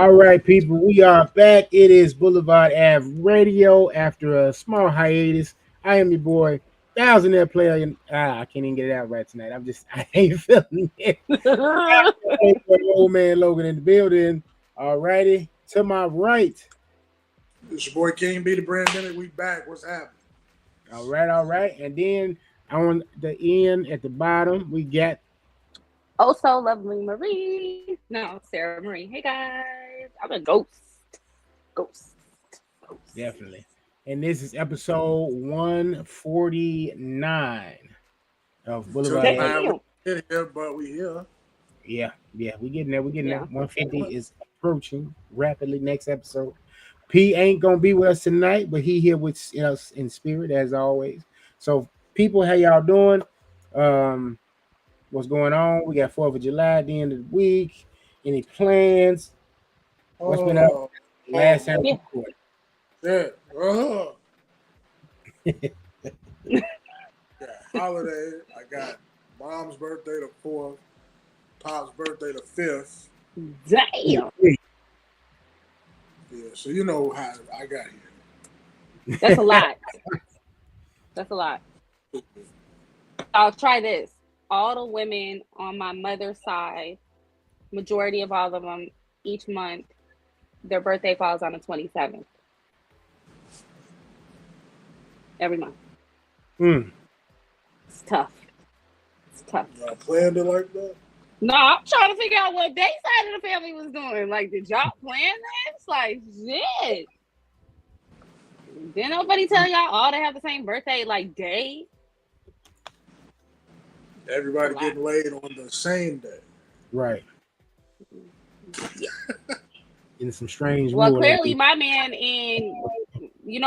All right, people, we are back. It is BlvdAve Radio after a small hiatus. I am your boy, thousandaire player. I can't even get it out right tonight. I ain't feeling it. Old man Logan in the building. All righty, to my right. It's your boy King B, the brand minute. We back. What's happening? All right. And then on the end at the bottom, we got so lovely Marie. No, Sarah Marie. Hey guys, I'm a ghost. Definitely. And this is episode 149 of BlvdAve. Here, but we here. Yeah, we getting there. 150 is approaching rapidly. Next episode. P ain't gonna be with us tonight, but he here with us in spirit as always. So, people, how y'all doing? What's going on? We got 4th of July at the end of the week. Any plans? What's been up? Last time we recorded. Holiday. I got mom's birthday the 4th, pop's birthday the 5th. Damn. Yeah, so you know how I got here. That's a lot. I'll try this. All the women on my mother's side, majority of all of them, each month, their birthday falls on the 27th. Every month. It's tough. Y'all planned it like that? No, I'm trying to figure out what their side of the family was doing. Like, did y'all plan that? It's like, shit. Didn't nobody tell y'all all to have the same birthday, like, day? Everybody getting laid on the same day. Right. Yeah. In some strange Well, clearly my man and,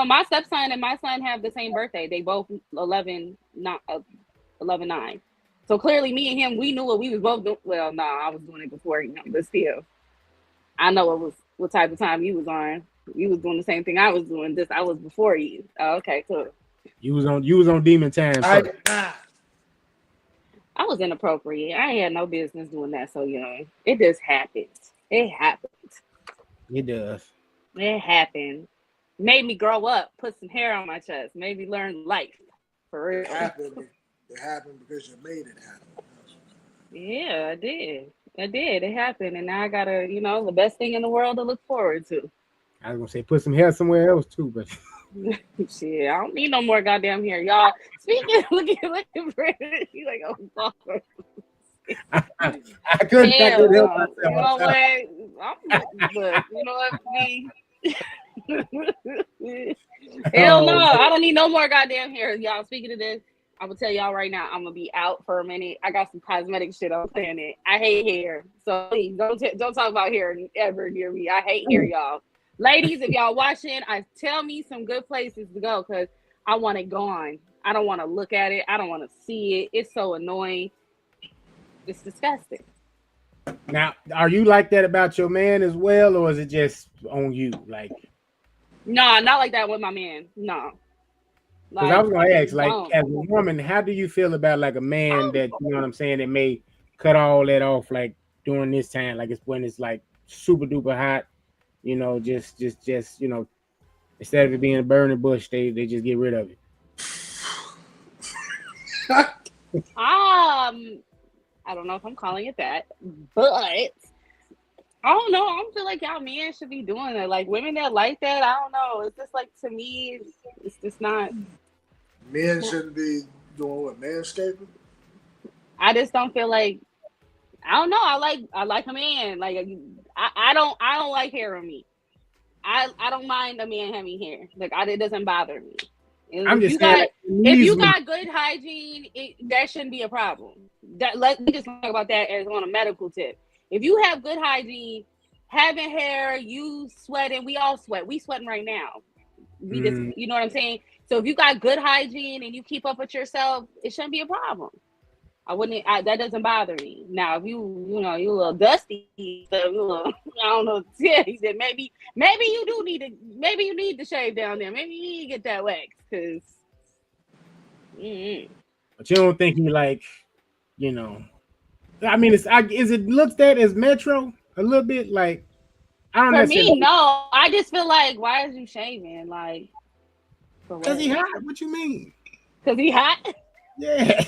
my stepson and my son have the same birthday. They both 11-9. So clearly me and him, we knew what we was both doing. Well, no, I was doing it before him, but still. I know what type of time you was on. You was doing the same thing I was doing. I was before you. Oh, okay, cool. You was on demon time. I was inappropriate. I had no business doing that. So, it just happened. It happened. It does. It happened. Made me grow up, put some hair on my chest, made me learn life. For real. It happened because you made it happen. Yeah, I did. It happened. And now I got the best thing in the world to look forward to. I was going to say, put some hair somewhere else too, but... Shit, I don't need no more goddamn hair, y'all. Speaking, look at Brandon. He's like, oh, fuck. I couldn't help myself. You know what? Hell no, I don't need no more goddamn hair, y'all. Speaking of this, I will tell y'all right now, I'm gonna be out for a minute. I got some cosmetic shit on planet. I hate hair, so please don't talk about hair ever near me. I hate hair, y'all. Ladies, if y'all watching, tell me some good places to go because I want it gone. I don't want to look at it. I don't want to see it. It's so annoying. It's disgusting. Now, are you like that about your man as well, or is it just on you? Like, no, not like that with my man. No. Because I was gonna ask, like, as a woman, how do you feel about like a man that that may cut all that off like during this time, like it's when it's like super duper hot, just instead of it being a burning bush, they just get rid of it. I don't know if I'm calling it that, but I don't know. I don't feel like y'all men should be doing that. Like women that like that, I don't know. It's just like, to me, it's just not. Men shouldn't be doing what, manscaping? I just don't feel like. I don't know. I like a man. Like I don't like hair on me. I don't mind a man having hair. Like it doesn't bother me. If you got good hygiene, that shouldn't be a problem. Let me just talk about that as on a medical tip. If you have good hygiene, having hair, you sweating, we all sweat. We sweating right now. We just, you know what I'm saying? So if you got good hygiene and you keep up with yourself, it shouldn't be a problem. That doesn't bother me. Now, if you a little dusty, I don't know. Yeah, he said maybe you need to shave down there. Maybe you need to get that wax, because. But you don't think he like, I mean, is it looked at as Metro a little bit like I don't For necessarily. me, no. I just feel like, why is you shaving? Like, Because he hot. What you mean? Because he hot? Yeah.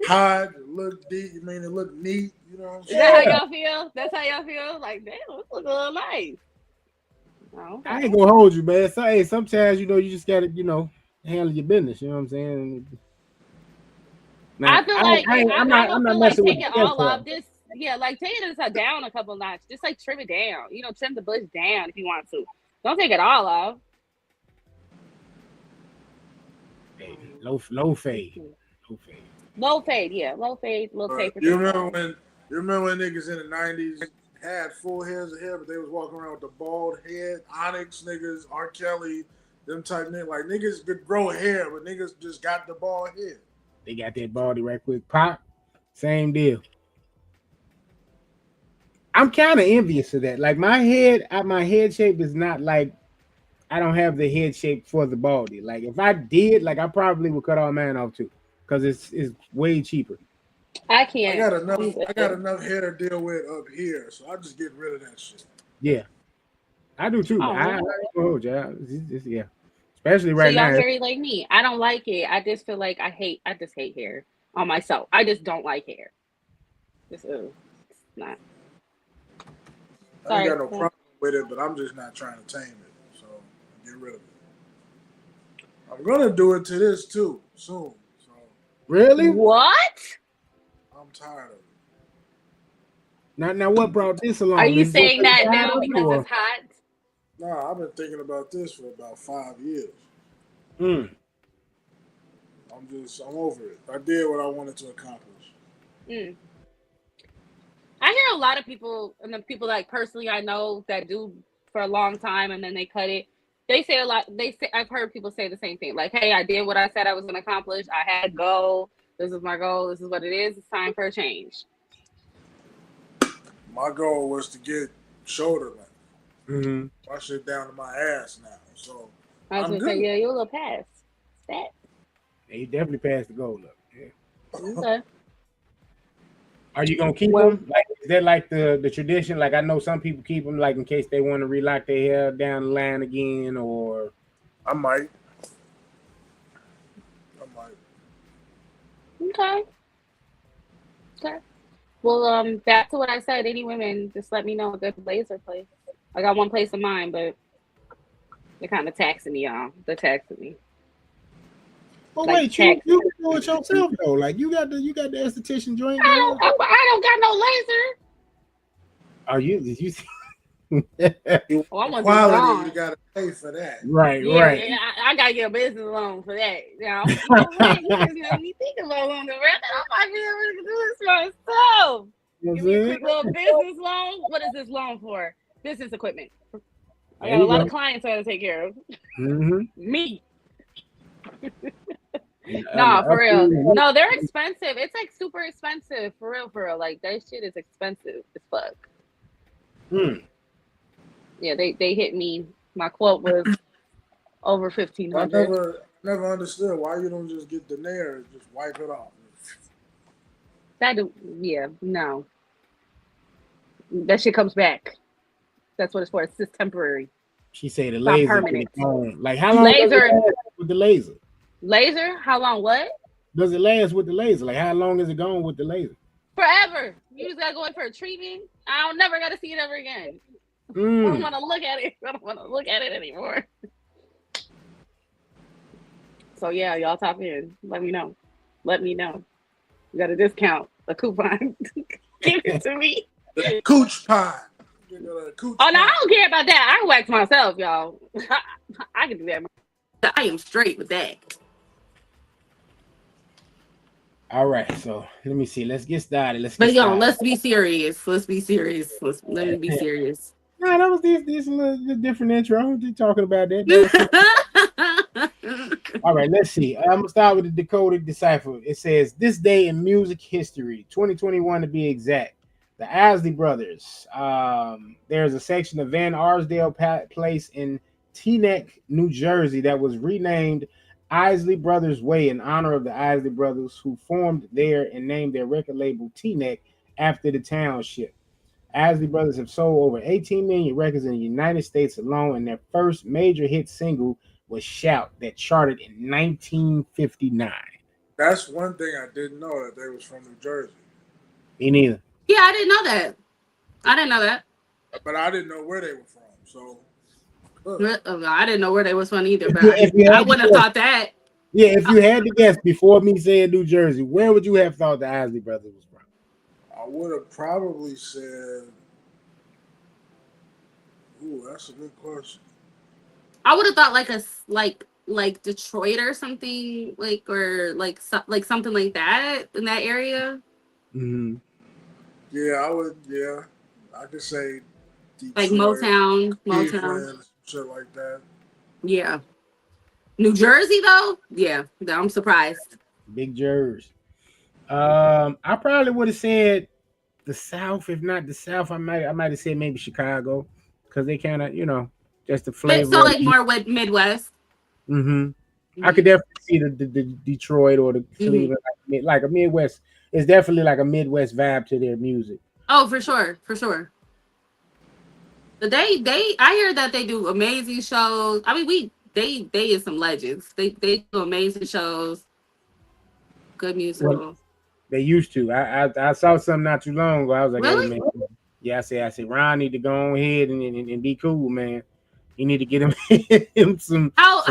Hot, look deep. You mean it look neat? You know what I'm Is saying? that how y'all feel? That's how y'all feel? Like, damn, this look a little nice. Oh, okay. I ain't gonna hold you, man. So, hey, sometimes you just gotta handle your business. You know what I'm saying? Now, I feel like I'm I not don't feel like messing with take it the all hair. off. Just like take it down a couple notches. Just like trim it down. Trim the bush down if you want to. Don't take it all off. Hey, low fade. Low fade, yeah. Low fade, little taper. You remember when niggas in the 90s had full heads of hair, but they was walking around with the bald head? Onyx niggas, R. Kelly, them type niggas. Like niggas could grow hair, but niggas just got the bald head. They got that baldy right quick. Pop, same deal. I'm kind of envious of that. Like my head shape is not like, I don't have the head shape for the baldy. Like if I did, like I probably would cut all mine off too, because it's way cheaper. I can't. I got enough hair to deal with up here, so I just get rid of that shit. Yeah, I do too. Oh, I hold you. Yeah, especially right so y'all now. very like me. I don't like it. I just feel like I just hate hair on myself. I just don't like hair. Just it's not. I ain't got no problem with it, but I'm just not trying to tame it. So get rid of it. I'm gonna do it to this too soon. So Really? What? I'm tired of it. Now what brought this along? Are you saying that now because it's hot? Nah, I've been thinking about this for about 5 years. Mm. I'm over it. I did what I wanted to accomplish. Mm. I hear a lot of people, and the people like personally I know that do for a long time and then they cut it. They say a lot. I've heard people say the same thing. Like, hey, I did what I said I was going to accomplish. I had a goal. This is my goal. This is what it is. It's time for a change. My goal was to get shoulder length. Mm-hmm. My shit down to my ass now. So I was going to say, yeah, you're a little past that. Yeah, you definitely passed the goal up. Yeah. Okay. Are you gonna keep them? Like, is that like the tradition? Like, I know some people keep them like in case they want to relock their hair down the line again, or I might. Okay. Well, back to what I said. Any women, just let me know a good laser place. I got one place in mind, but they're kind of taxing me, y'all. They're taxing me. Well, like, wait, you can do it yourself though. Like you got the esthetician joint. I don't got no laser. Are you? Did you? I want quality. You gotta pay for that. Right. I gotta get a business loan for that. You just made me think about loan. I might be able to do this myself. Give me a quick little business loan. What is this loan for? Business equipment. I got a lot of clients I gotta take care of. Mm-hmm. Me. Nah, for real. No, they're expensive. It's like super expensive. For real. Like that shit is expensive as fuck. Yeah, they hit me. My quote was over $1,500. I never understood why you don't just get the nair and just wipe it off. No. That shit comes back. That's what it's for. It's just temporary. She said the laser. Permanent. Like how long does it last with the laser? Laser? How long? What? Does it last with the laser? Like how long is it going with the laser? Forever. You just gotta go in for a treatment. I don't never gotta see it ever again. I don't want to look at it. I don't want to look at it anymore. So yeah, y'all tap in. Let me know. You got a discount, a coupon. Give it to me. The cooch pie. No, I don't care about that. I can wax myself, y'all. I can do that. I am straight with that. All right, so let me see. Let's get started. Let's be serious. Let me be serious. No, that was this little different intro. I'm just talking about that. All right, let's see. I'm gonna start with the decoded decipher. It says this day in music history, 2021 to be exact. The Isley Brothers. There's a section of Van Arsdale Place in Teaneck, New Jersey, that was renamed Isley Brothers Way in honor of the Isley Brothers, who formed there and named their record label Teaneck after the township. Isley Brothers have sold over 18 million records in the United States alone, and their first major hit single was "Shout" that charted in 1959. That's one thing I didn't know that they was from New Jersey. Me neither. Yeah, I didn't know that. I didn't know that. But I didn't know where they were from. So I didn't know where they was from either, but I wouldn't have thought that. Yeah, if you had to guess before me saying New Jersey, where would you have thought the Isley Brothers was from? I would have probably said, ooh, that's a good question. I would have thought like Detroit or something, or something like that in that area. Mm-hmm. Yeah, I would. Yeah, I could say Detroit, like Motown, shit like that. Yeah. New Jersey though, yeah, I'm surprised. Big Jersey. I probably would have said the South. If not the South, I might have said maybe Chicago, because they kind of, just the flavor. So like more with Midwest. I could definitely see the Detroit or the Cleveland, like a Midwest. It's definitely like a Midwest vibe to their music. Oh, for sure. But I hear that they do amazing shows. I mean, they is some legends. They do amazing shows. Good music. Well, they used to. I saw something not too long ago. I was like, really? Hey, man. Yeah, I said, Ron need to go on ahead and be cool, man. You need to get him some. How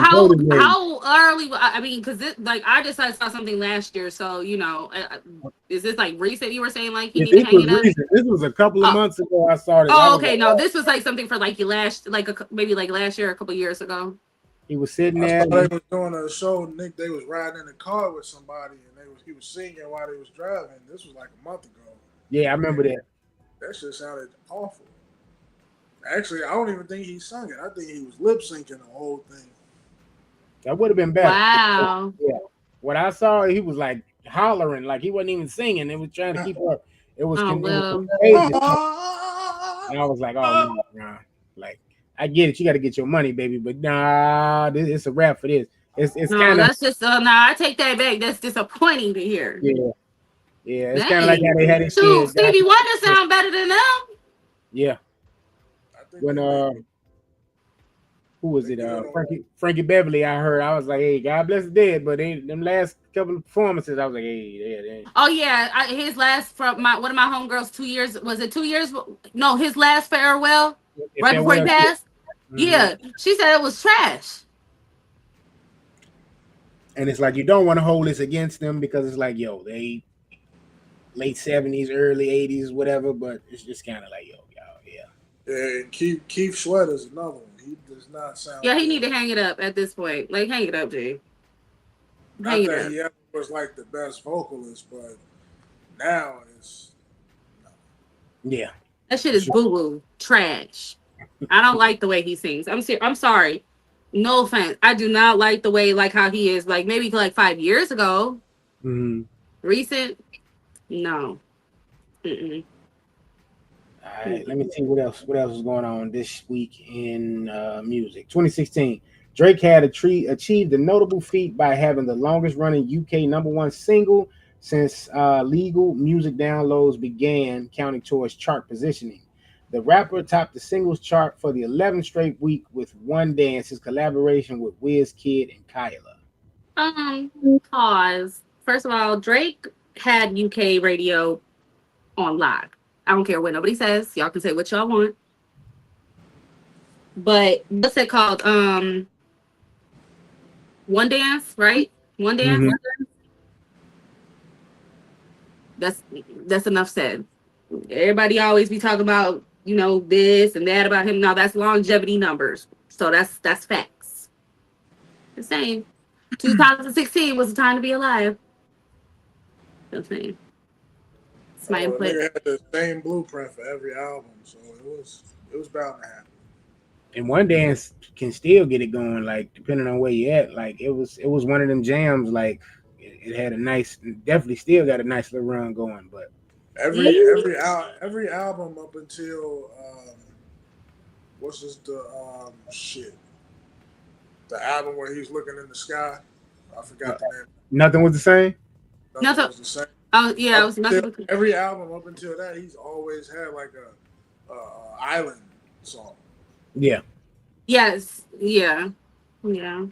early? I mean, because I just saw something last year. So is this like recent? You were saying like he need to hang it up. This was a couple of months ago. I saw it. Oh, okay. No, this was like something for like maybe like last year, a couple of years ago. He was sitting there. They was doing a show. Nick, they was riding in the car with somebody, and he was singing while they was driving. This was like a month ago. Yeah, I remember that. That shit sounded awful. Actually, I don't even think he sung it. I think he was lip syncing the whole thing. That would have been better. Wow. Yeah. What I saw, he was like hollering, like he wasn't even singing. It was trying to keep up. It was, it was crazy. And I was like, oh no, nah. Like, I get it. You got to get your money, baby. But nah, it's a wrap for this. It's kind of. That's just I take that back. That's disappointing to hear. Yeah. It's kind of like how they had it. Stevie Wonder sound better than them. Yeah. When who was it? Frankie Beverly. I heard. I was like, hey, God bless the dead. But them last couple of performances, I was like, hey. Oh yeah, his last from one of my homegirls. 2 years. Was it 2 years? No, his last farewell. Right before he passed. Yeah, she said it was trash. And it's like you don't want to hold this against them, because it's like, yo, they late 70s, early 80s, whatever. But it's just kind of like, yo, yeah. Yeah, and Keith Sweat is another one. He does not sound. Yeah, he need to hang it up at this point. Like, hang it up, Jay. Not that he ever was like the best vocalist, but now it's yeah. That shit is boo-boo, trash. I don't like the way he sings. I'm sorry. No offense. I do not like the way how he is. Like maybe like 5 years ago. Recent? No. All right, let me see what else is going on this week in music. 2016, Drake had achieved a notable feat by having the longest running UK #1 single since legal music downloads began counting towards chart positioning. The rapper topped the singles chart for the 11th straight week with One Dance, his collaboration with Wizkid and Kyla. Pause. First of all, Drake had UK radio on live. I don't care what nobody says. Y'all can say what y'all want. But what's it called? One Dance, right? One Dance? That's enough said. Everybody always be talking about, this and that about him. No, that's longevity numbers. So that's facts. The same. 2016 was the time to be alive. The same. It's my input. They had the same blueprint for every album, so it was bound to happen. And One Dance can still get it going, like depending on where you at. Like it was one of them jams. Like it had definitely still got a nice little run going. But every album up until the album where he's looking in the sky. I forgot the name. Nothing was the same. Nothing was the same. Oh yeah, I was nothing. Every album up until that, he's always had like Island song. Yeah. Yes. Yeah. Yeah.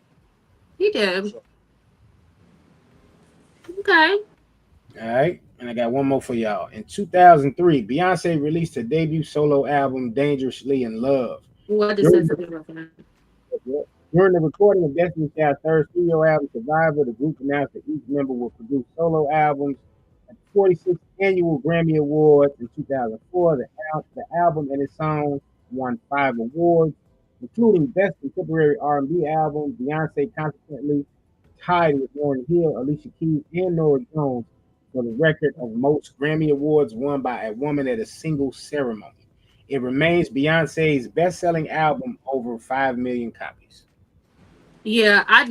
He did. So, Okay. All right. And I got one more for y'all. In 2003, Beyonce released her debut solo album, Dangerously in Love. What does that say about that? During the recording of Destiny's Child's third studio album, Survivor, the group announced that each member will produce solo albums at the 46th Annual Grammy Awards in 2004. The album and its songs won 5 awards, including Best Contemporary R&B Album. Beyonce consequently tied with Lauryn Hill, Alicia Keys, and Norah Jones for the record of most Grammy Awards won by a woman at a single ceremony. It remains Beyonce's best-selling album, over 5 million copies. Yeah, I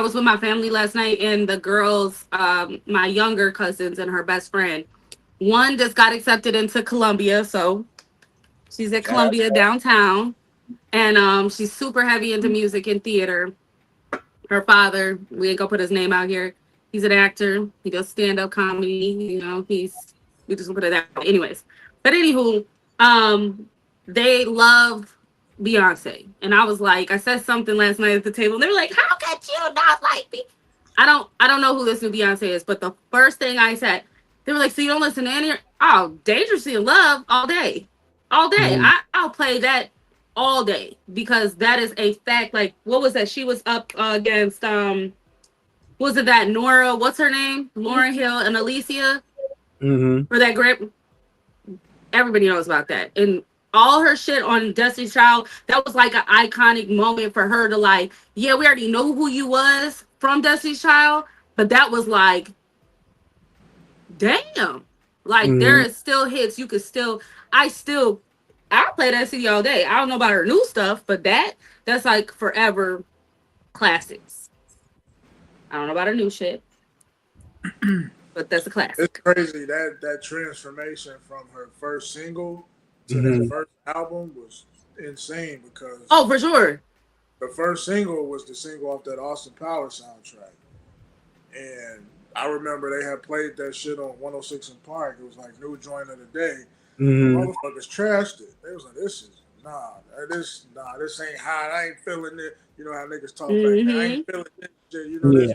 was with my family last night, and the girls, my younger cousins and her best friend, one just got accepted into Columbia, so she's at Columbia downtown, and she's super heavy into music and theater. Her father, we ain't gonna put his name out here. He's an actor. He does stand-up comedy. You know, we just gonna put it that way. Anyways, but anywho, they love Beyonce, and I was like, I said something last night at the table, and they were like, "How could you not like me?" I don't know who this new Beyonce is, but the first thing I said, they were like, "So you don't listen to any?" Oh, Dangerously in Love all day, all day. I'll play that all day because that is a fact. Like, what was that? She was up against was it that Nora? What's her name? Lauryn Hill and Alicia for that great. Everybody knows about that, and all her shit on Destiny's Child. That was like an iconic moment for her to like. Yeah, we already know who you was from Destiny's Child, but that was like, damn. Like there is still hits. You could still. I'll play that CD all day. I don't know about her new stuff, but that's like forever classics. I don't know about her new shit, but that's a classic. It's crazy that transformation from her first single to that first album was insane because for sure. The first single was the single off that Austin Powers soundtrack, and I remember they had played that shit on 106 in Park. It was like new joint of the day. Motherfuckers trashed it. They was like, this ain't hot. I ain't feeling it. You know how niggas talk like that. I ain't feeling this shit. You know this.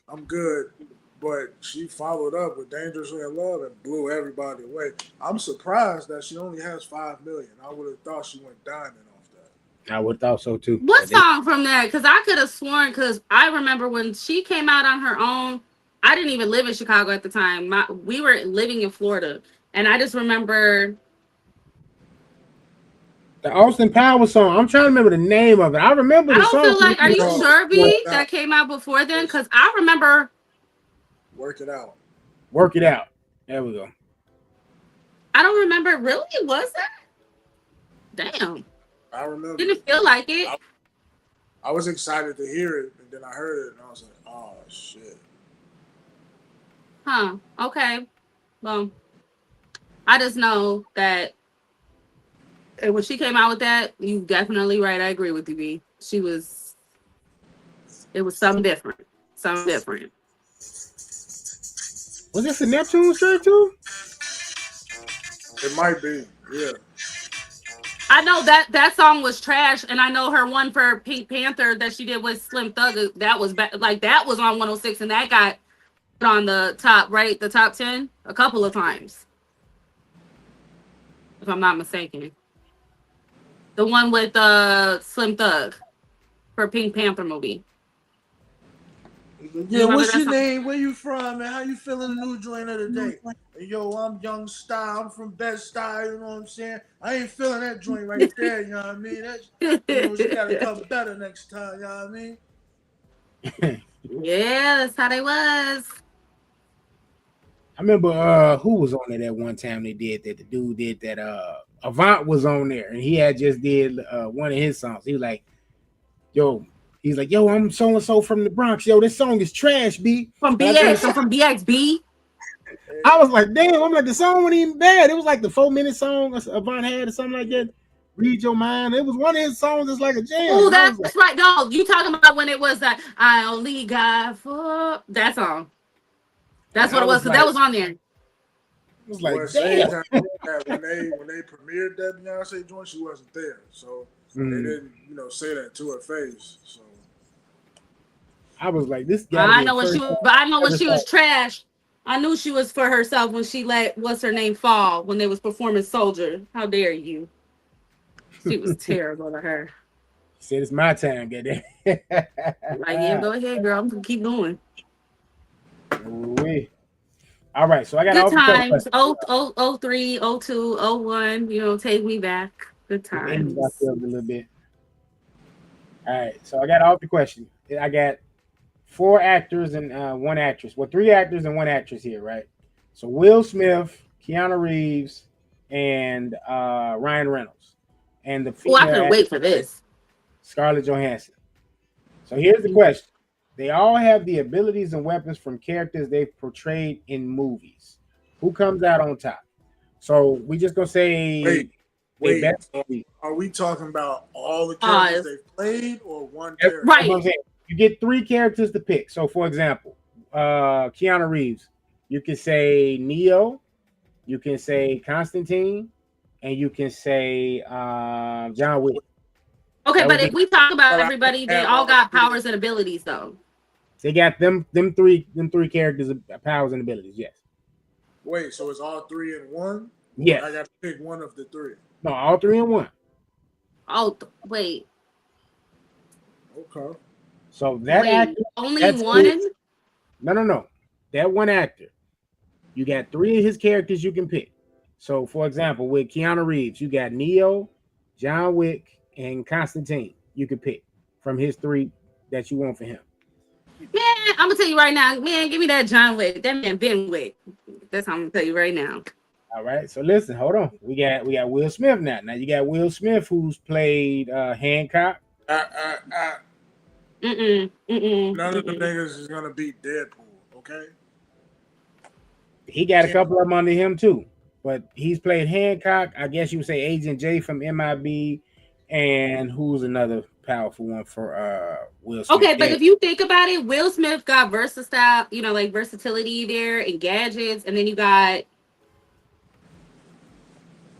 I'm good. But she followed up with Dangerously in Love and blew everybody away. I'm surprised that she only has 5 million. I would have thought she went diamond off that. I would have thought so too. What song from that? Because I could have sworn, because I remember when she came out on her own, I didn't even live in Chicago at the time. We were living in Florida. And I just remember the Austin Powers song. I'm trying to remember the name of it. I remember the song. I don't feel like, are you sure, B, that came out before then? Because I remember Work It Out. Work It Out. There we go. I don't remember. Really? Was that? Damn. I remember. Didn't feel like it. I was excited to hear it, and then I heard it, and I was like, oh, shit. Huh. Okay. Well, I just know that when she came out with that, you definitely right. I agree with you, B. It was something different. Something different. Was this a Neptune shirt too? It might be, yeah. I know that song was trash, and I know her one for Pink Panther that she did with Slim Thug. That was that was on 106, and that got on the top, right? The top 10 a couple of times, if I'm not mistaken. The one with Slim Thug for Pink Panther movie. Yeah, what's your name? Where you from? And how you feeling the new joint of the day? Hey, yo, I'm Young Style. I'm from Best Style. You know what I'm saying? I ain't feeling that joint right there. You know what I mean? She got to come better next time. You know what I mean? Yeah, that's how they was. I remember who was on it at one time they did that. The dude did that. Avant was on there, and he had just did one of his songs. He was like, yo, I'm so-and-so from the Bronx. Yo, this song is trash, B. From BX. I'm from BXB. I was like, damn, I'm like, the song wasn't even bad. It was like the 4-minute song Avant had or something like that. Read Your Mind. It was one of his songs that's like a jam. Oh, that's like, right. No, you talking about when it was that I only got for that song. That's what it was, because that was on there. was like, Well, damn. that when they premiered that Beyonce joint, she wasn't there, so they didn't, say that to her face. So I was like, this guy. I know what she was, but I know when she was trash. I knew she was for herself when she let what's her name fall when they was performing Soldier. How dare you? She was terrible to her. She said it's my time, get that. Like, yeah, go ahead, girl. I'm gonna keep going. All right, so I got good times. 03, 02, 01. Take me back. Good times. A little bit. All right, so I got all the questions. I got 4 actors and 1 actress. Well, 3 actors and 1 actress here, right? So Will Smith, Keanu Reeves, and Ryan Reynolds, and the female. I couldn't wait for this. Scarlett Johansson. So here's the question. They all have the abilities and weapons from characters they've portrayed in movies. Who comes out on top? So we just gonna say. Wait. Are we talking about all the characters they've played or one character? Right. You get 3 characters to pick. So for example, Keanu Reeves, you can say Neo, you can say Constantine, and you can say John Wick. Okay, but if we talk about everybody, they all got powers and abilities, though. They got them 3 characters of powers and abilities. Yes. Wait, so it's all 3 in one? Yes. I got to pick one of the 3. No, all 3 in one. Oh, wait. Okay. So that actor only one? No. That one actor. You got 3 of his characters you can pick. So, for example, with Keanu Reeves, you got Neo, John Wick, and Constantine. You can pick from his 3 that you want for him. Man, I'm gonna tell you right now, man, give me that John Wick. That man been Wick. That's how I'm gonna tell you right now. All right, so listen, hold on. We got Will Smith now. Now you got Will Smith, who's played Hancock. None of the niggas is gonna beat Deadpool. Okay. He got a couple of them under him too, but he's played Hancock. I guess you would say Agent J from MIB, and who's another powerful one for Will Smith. Okay, but if you think about it, Will Smith got versatile, like versatility there and gadgets, and then you got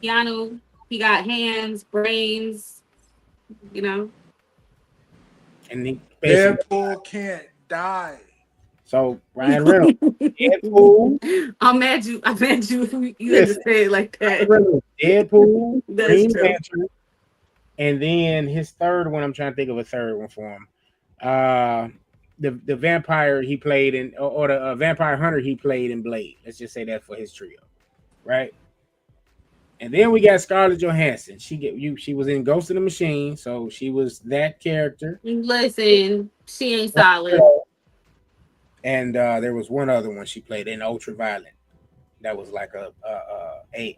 Keanu, he got hands, brains, And Deadpool can't die. So Ryan Reynolds, Deadpool. I'm mad you had to say it like that. Deadpool, Green Panther, and then his third one. I'm trying to think of a third one for him. The vampire he played in, or the vampire hunter he played in Blade. Let's just say that for his trio, right? And then we got Scarlett Johansson. She was in Ghost in the Machine, so she was that character. Listen, she ain't solid. And there was one other one she played in Ultraviolet. That was like a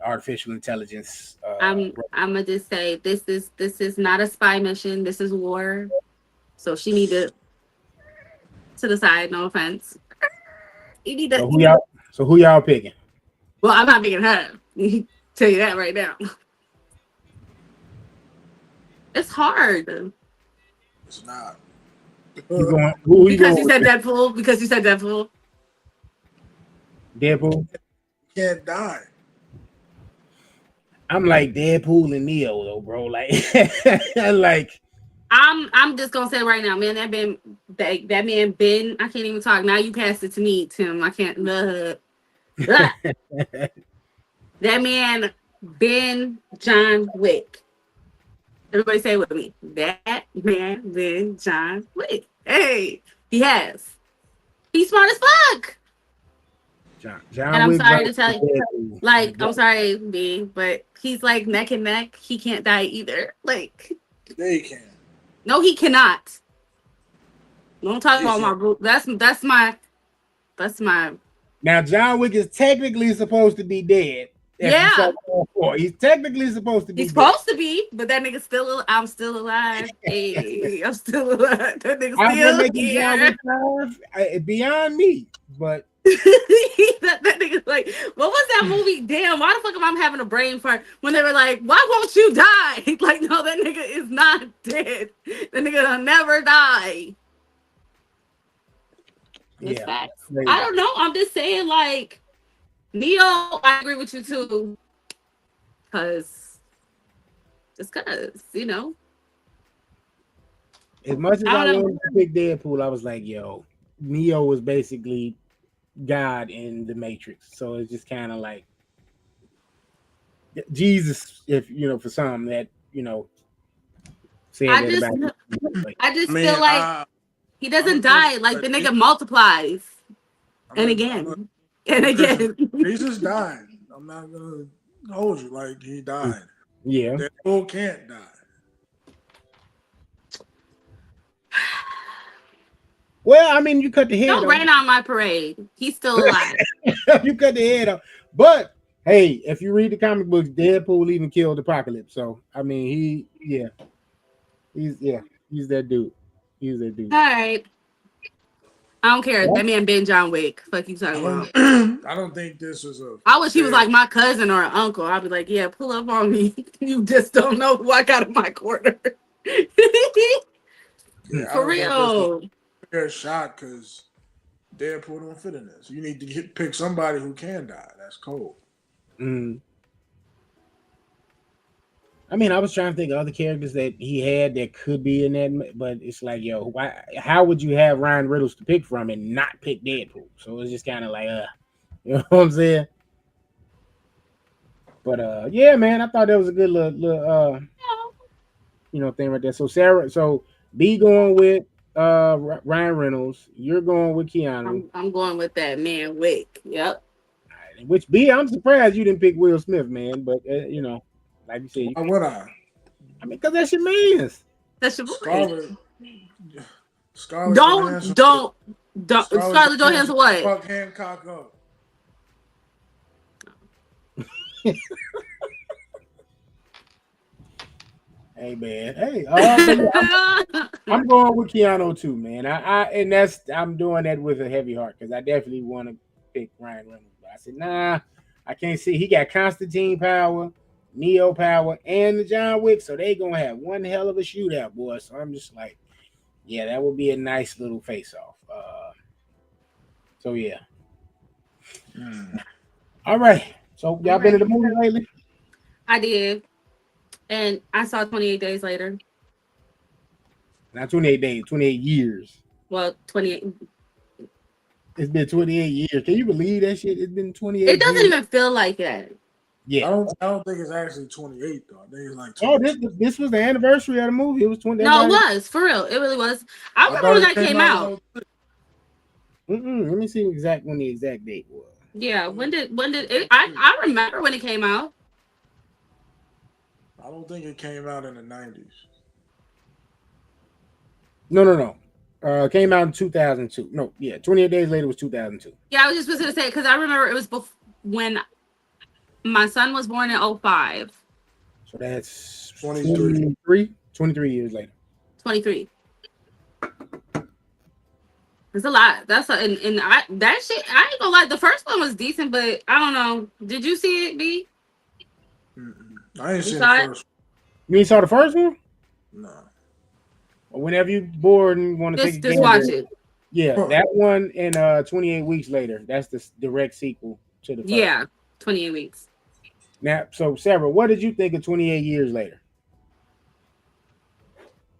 artificial intelligence. I'm gonna just say this is not a spy mission. This is war. So she needed to the side. No offense. You need to. So who y'all picking? Well, I'm not picking her. Tell you that right now. It's hard. It's not. Because you said Deadpool. Because you said Deadpool. Deadpool can't die. I'm like Deadpool and Neo though, bro. Like, I'm just gonna say right now, man. That man Ben. I can't even talk. Now you passed it to me, Tim. I can't. That man Ben John Wick. Everybody say it with me. That man Ben John Wick. Hey, he has. He's smart as fuck. John and I'm sorry to tell you, I'm sorry, B, but he's like neck and neck. He can't die either. Like, they can. No, he cannot. Don't talk about my group. That's my. Now John Wick is technically supposed to be dead. Yeah, he's technically supposed to be. He's supposed to be, but that nigga still. I'm still alive. Hey, I'm still alive. That nigga still here. It's beyond me, but. that nigga's like, what was that movie? Damn, why the fuck am I having a brain fart when they were like, why won't you die? Like, no, that nigga is not dead. That nigga will never die. It's facts. I don't know. I'm just saying, like, Neo, I agree with you too. Just cause, As much as I I don't know. wanted to pick Deadpool, I was like, yo, Neo was basically God in the Matrix. So it's just kind of like Jesus, if for some that said I that just, about but I I just mean, feel like he I'm doesn't gonna die. Like say, the nigga multiplies, I'm and gonna, I'm gonna, again, I'm and gonna Christian. again. Jesus died. I'm not gonna hold you like he died. yeah. Deadpool can't die. Well, I mean, you cut the head Don't off. rain on my parade. He's still alive. You cut the head off. But hey, if you read the comic books, Deadpool even killed Apocalypse. So I mean, he's that dude. He's that dude. All right. I don't care. Yeah. That man been John Wick. Fuck you talking I about. don't. I don't think this is a I wish he was fair. like my cousin or uncle. I'd be like, yeah, pull up on me. You just don't know who I got in my corner. Yeah, I For don't think this is real. a fair shot because Deadpool don't fit in this. You need to pick somebody who can die. That's cold. Mm. I mean, I was trying to think of other characters that he had that could be in that, but it's like, yo, why? How would you have Ryan Reynolds to pick from and not pick Deadpool? So it's just kind of like, you know what I'm saying? But yeah, man, I thought that was a good little thing right there. So Sarah, so B going with Ryan Reynolds, you're going with Keanu. I'm going with that man Wick. Yep. Which B, I'm surprised you didn't pick Will Smith, man. But like you said, Why would I? I mean, because that's your man's. That's your boy. Scarlett Don't Johansson. Scarlett Johansson what? Fuck Hancock up. Hey man, hey, I'm going with Keanu too, man. I'm doing that with a heavy heart because I definitely want to pick Ryan Reynolds. But I said, nah, I can't see. He got Constantine power, Neo power, and the John Wick, so they gonna have one hell of a shootout, boy. So I'm just like, yeah, that would be a nice little face off. So yeah. All right. So y'all been to the movie lately? I did. And I saw 28 Days Later. Not 28 days, 28 years. Well, 28. It's been 28 years. Can you believe that shit? It's been 28 It doesn't years. even feel like that. Yeah. I don't think it's actually 28 though. I think it's like 20. This was the anniversary of the movie. It was 20. No, it was. For real. It really was. I remember when that came out. Let me see when the exact date was. Yeah, when did it? I remember when it came out. I don't think it came out in the 90s. No. Came out in 2002. No, yeah, 28 Days Later was 2002. Yeah, I was just going to say because I remember it was when my son was born in 2005. So that's 23 years later. 23. It's a lot. That shit. I ain't gonna lie. The first one was decent, but I don't know. Did you see it, B? I ain't seen the first one. You ain't saw the first one? No. Whenever you bored and want to take a just watch it. Yeah, that one and 28 Weeks Later. That's the direct sequel to the first. Yeah, 28 weeks. Now, so Sarah, what did you think of 28 Years Later?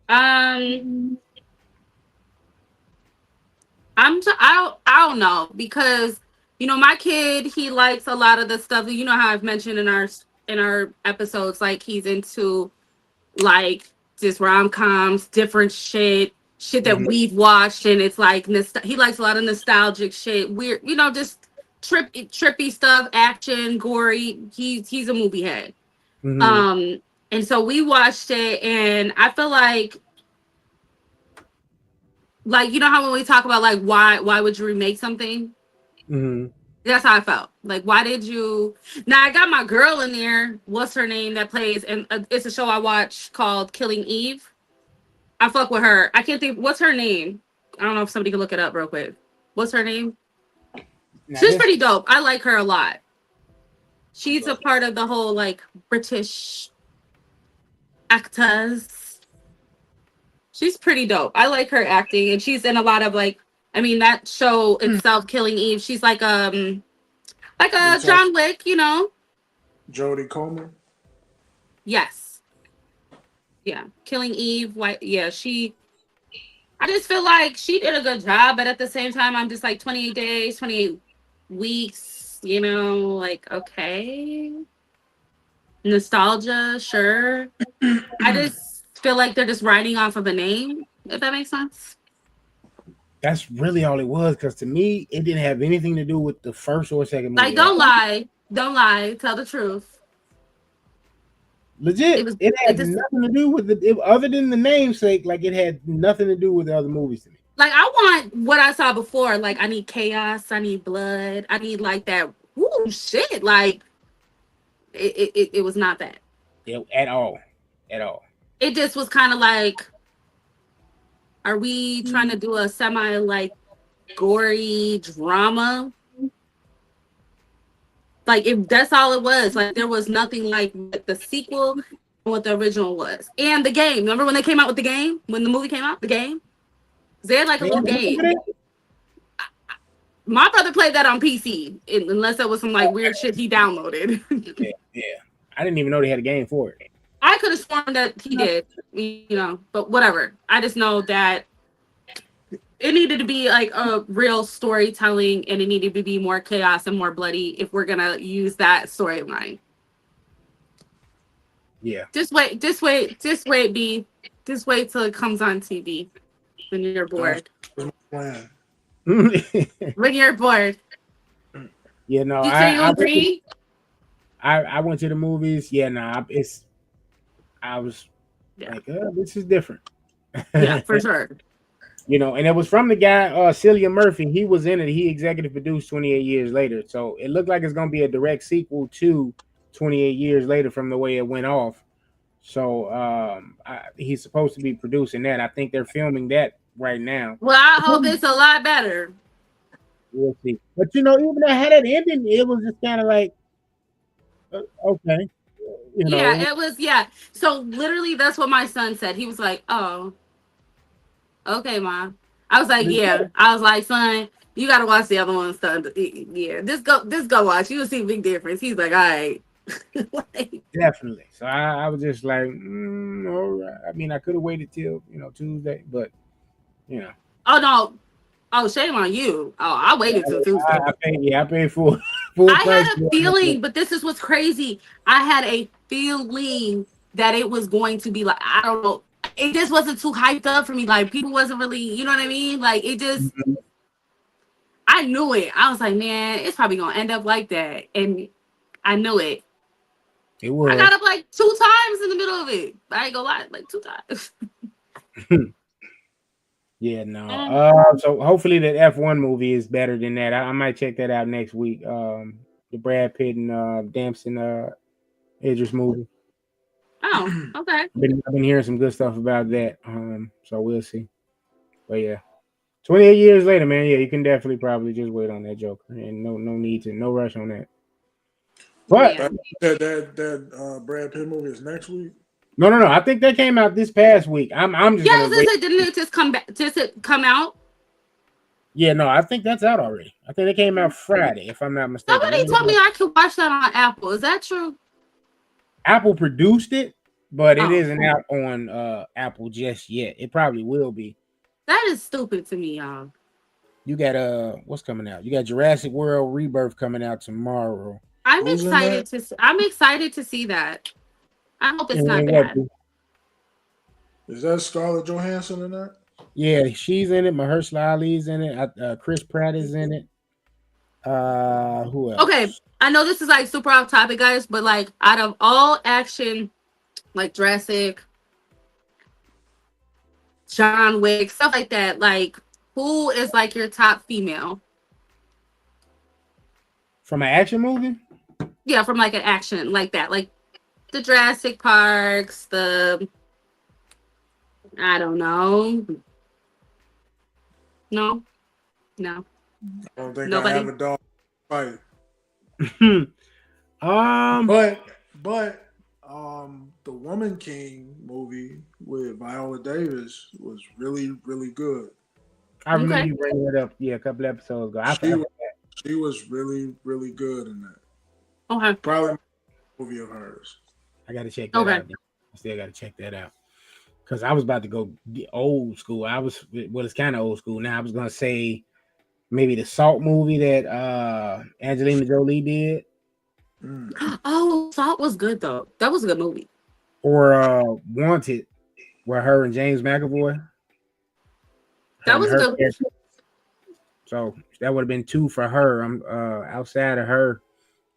I don't know because my kid, he likes a lot of the stuff. You know how I've mentioned in our episodes, like he's into like just rom-coms, different shit that we've watched, and it's like he likes a lot of nostalgic shit, weird, just trippy stuff, action, gory. He's a movie head. And so we watched it, and I feel like how when we talk about like why would you remake something? That's how I felt. Like, why did you? Now I got my girl in there. What's her name that plays? And it's a show I watch called Killing Eve. I fuck with her. I can't think. What's her name? I don't know if somebody can look it up real quick. What's her name? She's pretty dope. I like her a lot. She's a part of the whole like British actors. She's pretty dope. I like her acting, and she's in a lot of like. I mean, that show itself, Killing Eve. She's like a Like John Wick, Jodie Comer. Yes. Yeah. Killing Eve. I just feel like she did a good job, but at the same time, I'm just like 28 days, 28 weeks, like, okay. Nostalgia, sure. I just feel like they're just writing off of a name, if that makes sense. That's really all it was, because to me, it didn't have anything to do with the first or second movie. Like, don't lie. Don't lie. Tell the truth. Legit. It had nothing to do with it, other than the namesake. Like, it had nothing to do with the other movies to me. Like, I want what I saw before. Like, I need chaos. I need blood. I need, like, that. Ooh, shit. Like, it was not that. Yeah, at all. At all. It just was kind of like, are we trying to do a semi, like, gory drama? Like, if that's all it was, like, there was nothing like the sequel and what the original was. And the game. Remember when they came out with the game? When the movie came out? The game? They had, like, a little game. My brother played that on PC, unless there was some, like, weird shit he downloaded. Yeah. I didn't even know they had a game for it. I could have sworn that he did, but whatever. I just know that it needed to be like a real storytelling, and it needed to be more chaos and more bloody if we're gonna use that storyline. Yeah. Just wait, B. Just wait till it comes on TV when you're bored. When you're bored. Yeah, no. You agree? I went to the movies. Yeah, nah. I was like, this is different. Yeah, for sure. And it was from the guy, Cillian Murphy. He was in it. He executive produced 28 Years Later. So it looked like it's going to be a direct sequel to 28 Years Later from the way it went off. So he's supposed to be producing that. I think they're filming that right now. Well, I hope it's a lot better. We'll see. But, even though I had it ending, it was just kind of like, okay. Yeah, it was, So literally, that's what my son said. He was like, oh. Okay, Mom. I was like, yeah. I was like, son, you gotta watch the other one. Yeah, just go watch. You'll see a big difference. He's like, all right. Definitely. So I was just like, all right. I mean, I could have waited till Tuesday, but Oh no. Oh, shame on you. Oh, I waited till Tuesday. I paid full I had a feeling, but this is what's crazy. I had a feeling that it was going to be like, I don't know. It just wasn't too hyped up for me. Like, people wasn't really, you know what I mean? Like, it just, I knew it. I was like, man, it's probably going to end up like that. And I knew it. It was. I got up like 2 times in the middle of it. I ain't gonna lie, like 2 times. Yeah, no. So hopefully the F1 movie is better than that. I might check that out next week. The Brad Pitt and Damson Idris movie. Oh, okay. I've been hearing some good stuff about that. So we'll see. But yeah, 28 years later, man. Yeah, you can definitely probably just wait on that Joker, and no rush on that. But that Brad Pitt movie is next week. No. I think that came out this past week. I'm just didn't it just come back? Just it come out? Yeah, no, I think that's out already. I think it came out Friday, if I'm not mistaken. Somebody told me I could watch that on Apple. Is that true? Apple produced it, but it isn't out on Apple just yet. It probably will be. That is stupid to me, y'all. You got what's coming out? You got Jurassic World Rebirth coming out tomorrow. I'm excited to see that. I hope it's not bad. Is that Scarlett Johansson in that? Yeah, she's in it. Mahershala Ali's in it. Chris Pratt is in it. Who else? Okay, I know this is like super off topic, guys, but like out of all action, like Jurassic, John Wick, stuff like that, like who is like your top female? From an action movie? Yeah, from like an action like that, like the Jurassic Parks, I don't know. No. I don't think Nobody? I have a dog fight. But the Woman King movie with Viola Davis was really, really good. I remember you bringing it up, a couple episodes ago. She was really, really good in that. Okay. Probably a movie of hers. I got to check that out. I still got to check that out. Because I was about to go old school. It's kind of old school now. I was going to say maybe the Salt movie that Angelina Jolie did. Oh, Salt was good, though. That was a good movie. Or Wanted, where her and James McAvoy. That was a good movie. So that would have been 2 for her. I'm outside of her.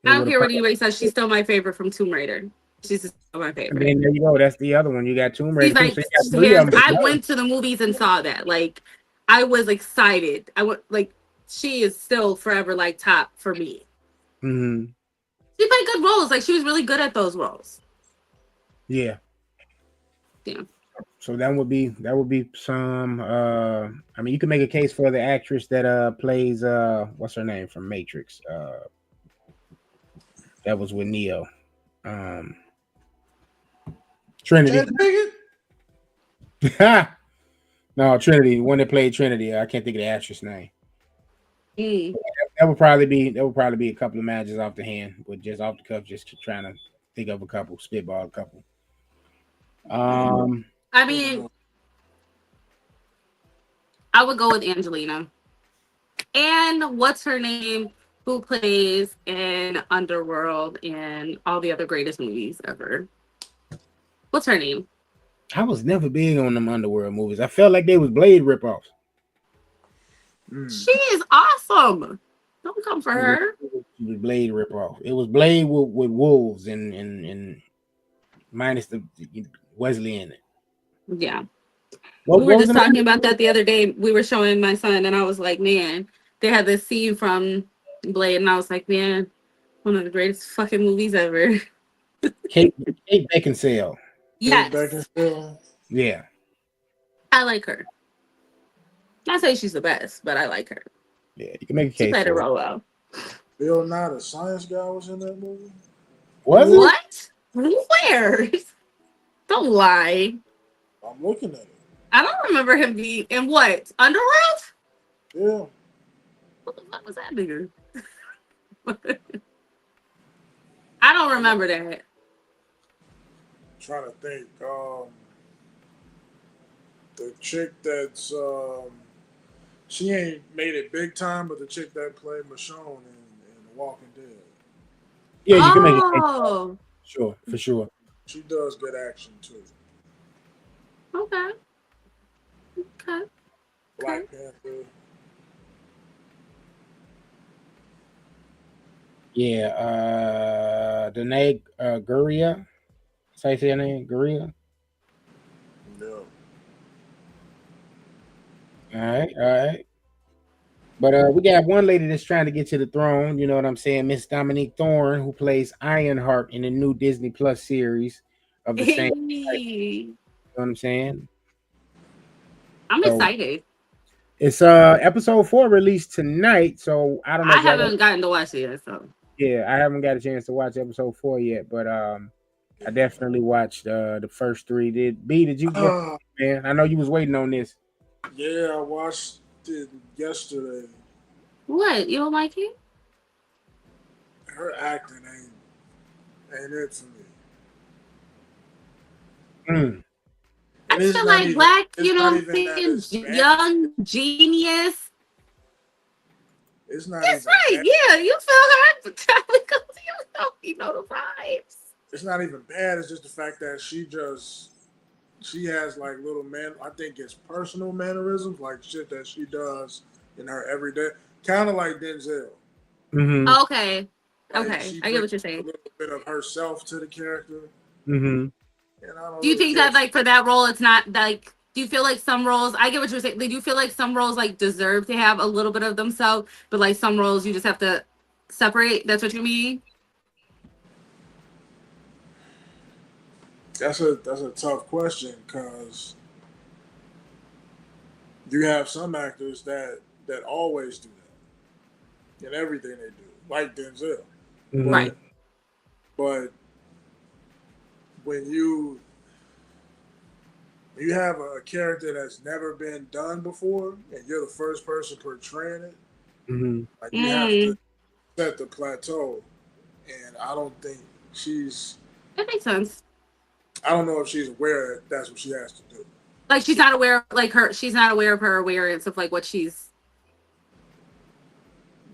I don't care what anybody says. She's still my favorite from Tomb Raider. She's still my favorite. And then there you go. That's the other one. You got Tomb Raider. Like, I went to the movies and saw that. Like, I was excited. She is still forever like top for me. Mm-hmm. She played good roles. Like, she was really good at those roles. Yeah. Yeah. So that would be some. I mean, you can make a case for the actress that plays what's her name from Matrix. That was with Neo. Trinity. No, Trinity. One that played Trinity. I can't think of the actress name. That would probably be a couple of matches off the hand, but just off the cuff, just trying to think of a couple, spitball a couple. I mean, I would go with Angelina. And what's her name? Who plays in Underworld and all the other greatest movies ever? What's her name? I was never big on them Underworld movies. I felt like they was Blade ripoffs. She is awesome. Don't come for her. It was Blade ripoff. It was Blade with wolves and minus the Wesley in it. Yeah. We were just talking about that the other day. We were showing my son, and I was like, man, they had this scene from Blade, and I was like, man, one of the greatest fucking movies ever. Kate Beckinsale. Yes. Beckinsale. Yeah. I like her. Not say she's the best, but I like her. Yeah, you can make a case. She played a role well. Bill Nye, the science guy, was in that movie. Was it? Where? Don't lie. I'm looking at it. I don't remember him being in what? Underworld? Yeah. What the fuck was that nigga? I don't remember that. I'm trying to think. The chick that's she ain't made it big time, but the chick that played Michonne in The Walking Dead. Yeah, you can make it. Sure, for sure. She does good action too. Okay. Black Panther. Yeah, Danae Guria. Say her name, Guria. No. All right. But we got one lady that's trying to get to the throne. You know what I'm saying? Miss Dominique Thorne, who plays Ironheart in the new Disney Plus series of the same type. You know what I'm saying? I'm excited. It's episode 4 released tonight, so I don't know. I haven't gotten to watch it yet, so yeah, I haven't got a chance to watch episode 4 yet, but I definitely watched the first 3. Did you? Man, I know you was waiting on this. Yeah, I watched it yesterday. What? You don't like it? Her acting ain't it for me. I feel like even, Black, you know what I'm saying, young genius. It's not. That's right. Bad. Yeah, you feel her because you know the vibes. It's not even bad. It's just the fact that she has like little I think it's personal mannerisms, like shit that she does in her everyday, kind of like Denzel. Mm-hmm. Okay. Like I get what you're saying. A little bit of herself to the character. Mm-hmm. Do you think that like for that role, it's not like? Do you feel like some roles? I get what you're saying. Do you feel like some roles like deserve to have a little bit of themselves, but like some roles you just have to separate? That's what you mean? That's a tough question because you have some actors that always do that in everything they do, like Denzel. Mm-hmm. Right. But when you have a character that's never been done before and you're the first person portraying it, Mm-hmm. Like you have to set the plateau, and I don't think she's. That makes sense. I don't know if she's aware that that's what she has to do. Like she's not aware, like her, she's not aware of her awareness of like what she's.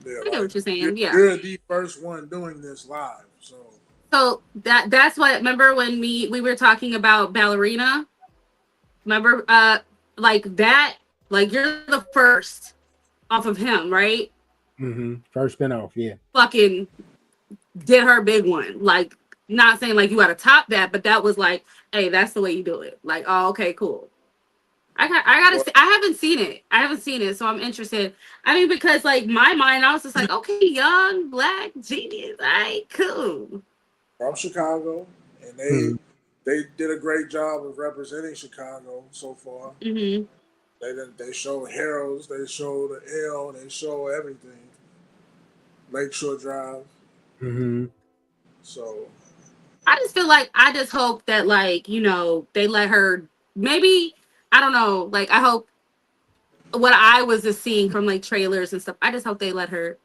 Yeah, I get what you're saying. you're the first one doing this live, so. So that's what. Remember when we were talking about ballerina? Remember, like that, like you're the first off of him, right? Mm-hmm. First spinoff, yeah. Fucking did her big one. Like, not saying like you gotta top that, but that was like, hey, that's the way you do it. Like, oh, okay, cool. I gotta see, I haven't seen it, so I'm interested. I mean, because like my mind, I was just like, okay, young black genius, all right, cool. From Chicago, and they did a great job of representing Chicago so far. Mm-hmm. They show Harold's, they show the L, they show everything. Lakeshore Drive. Mm-hmm. So I just feel like I just hope that like, you know, they let her maybe, I don't know, like I hope what I was just seeing from like trailers and stuff, I just hope they let her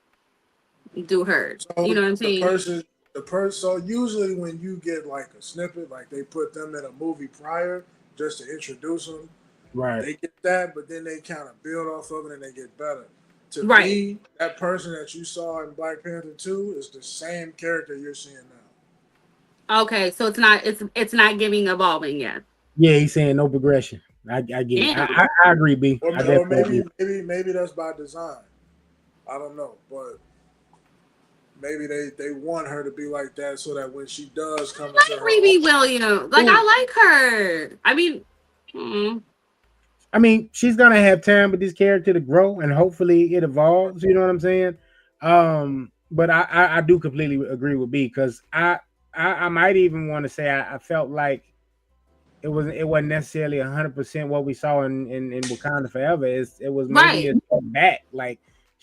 do her. so You know what I'm saying? the person so usually when you get like a snippet, like they put them in a movie prior just to introduce them. Right. They get that, but then they kind of build off of it and they get better. To me, that person that you saw in Black Panther 2 is the same character you're seeing now. Okay, so it's not giving evolving yet. Yeah, he's saying no progression. I get it. I agree, B. Or maybe that's by design. I don't know, but maybe they want her to be like that so that when she does come into her Riri Williams, like I like her. I mean, she's gonna have time with this character to grow, and hopefully it evolves. You know what I'm saying? But I do completely agree with B, because I might even want to say I felt like it wasn't necessarily 100% what we saw in Wakanda Forever. It was maybe a step back. Like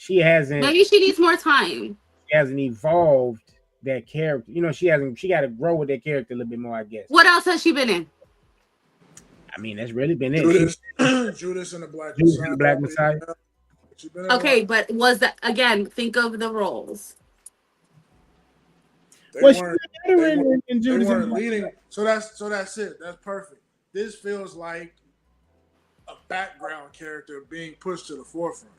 maybe she needs more time. She hasn't evolved that character. You know, she got to grow with that character a little bit more, I guess. What else has she been in? I mean, that's really been it. Judas and the Black Messiah. Okay, but was that again? Think of the roles. They weren't leading. So that's it. That's perfect. This feels like a background character being pushed to the forefront.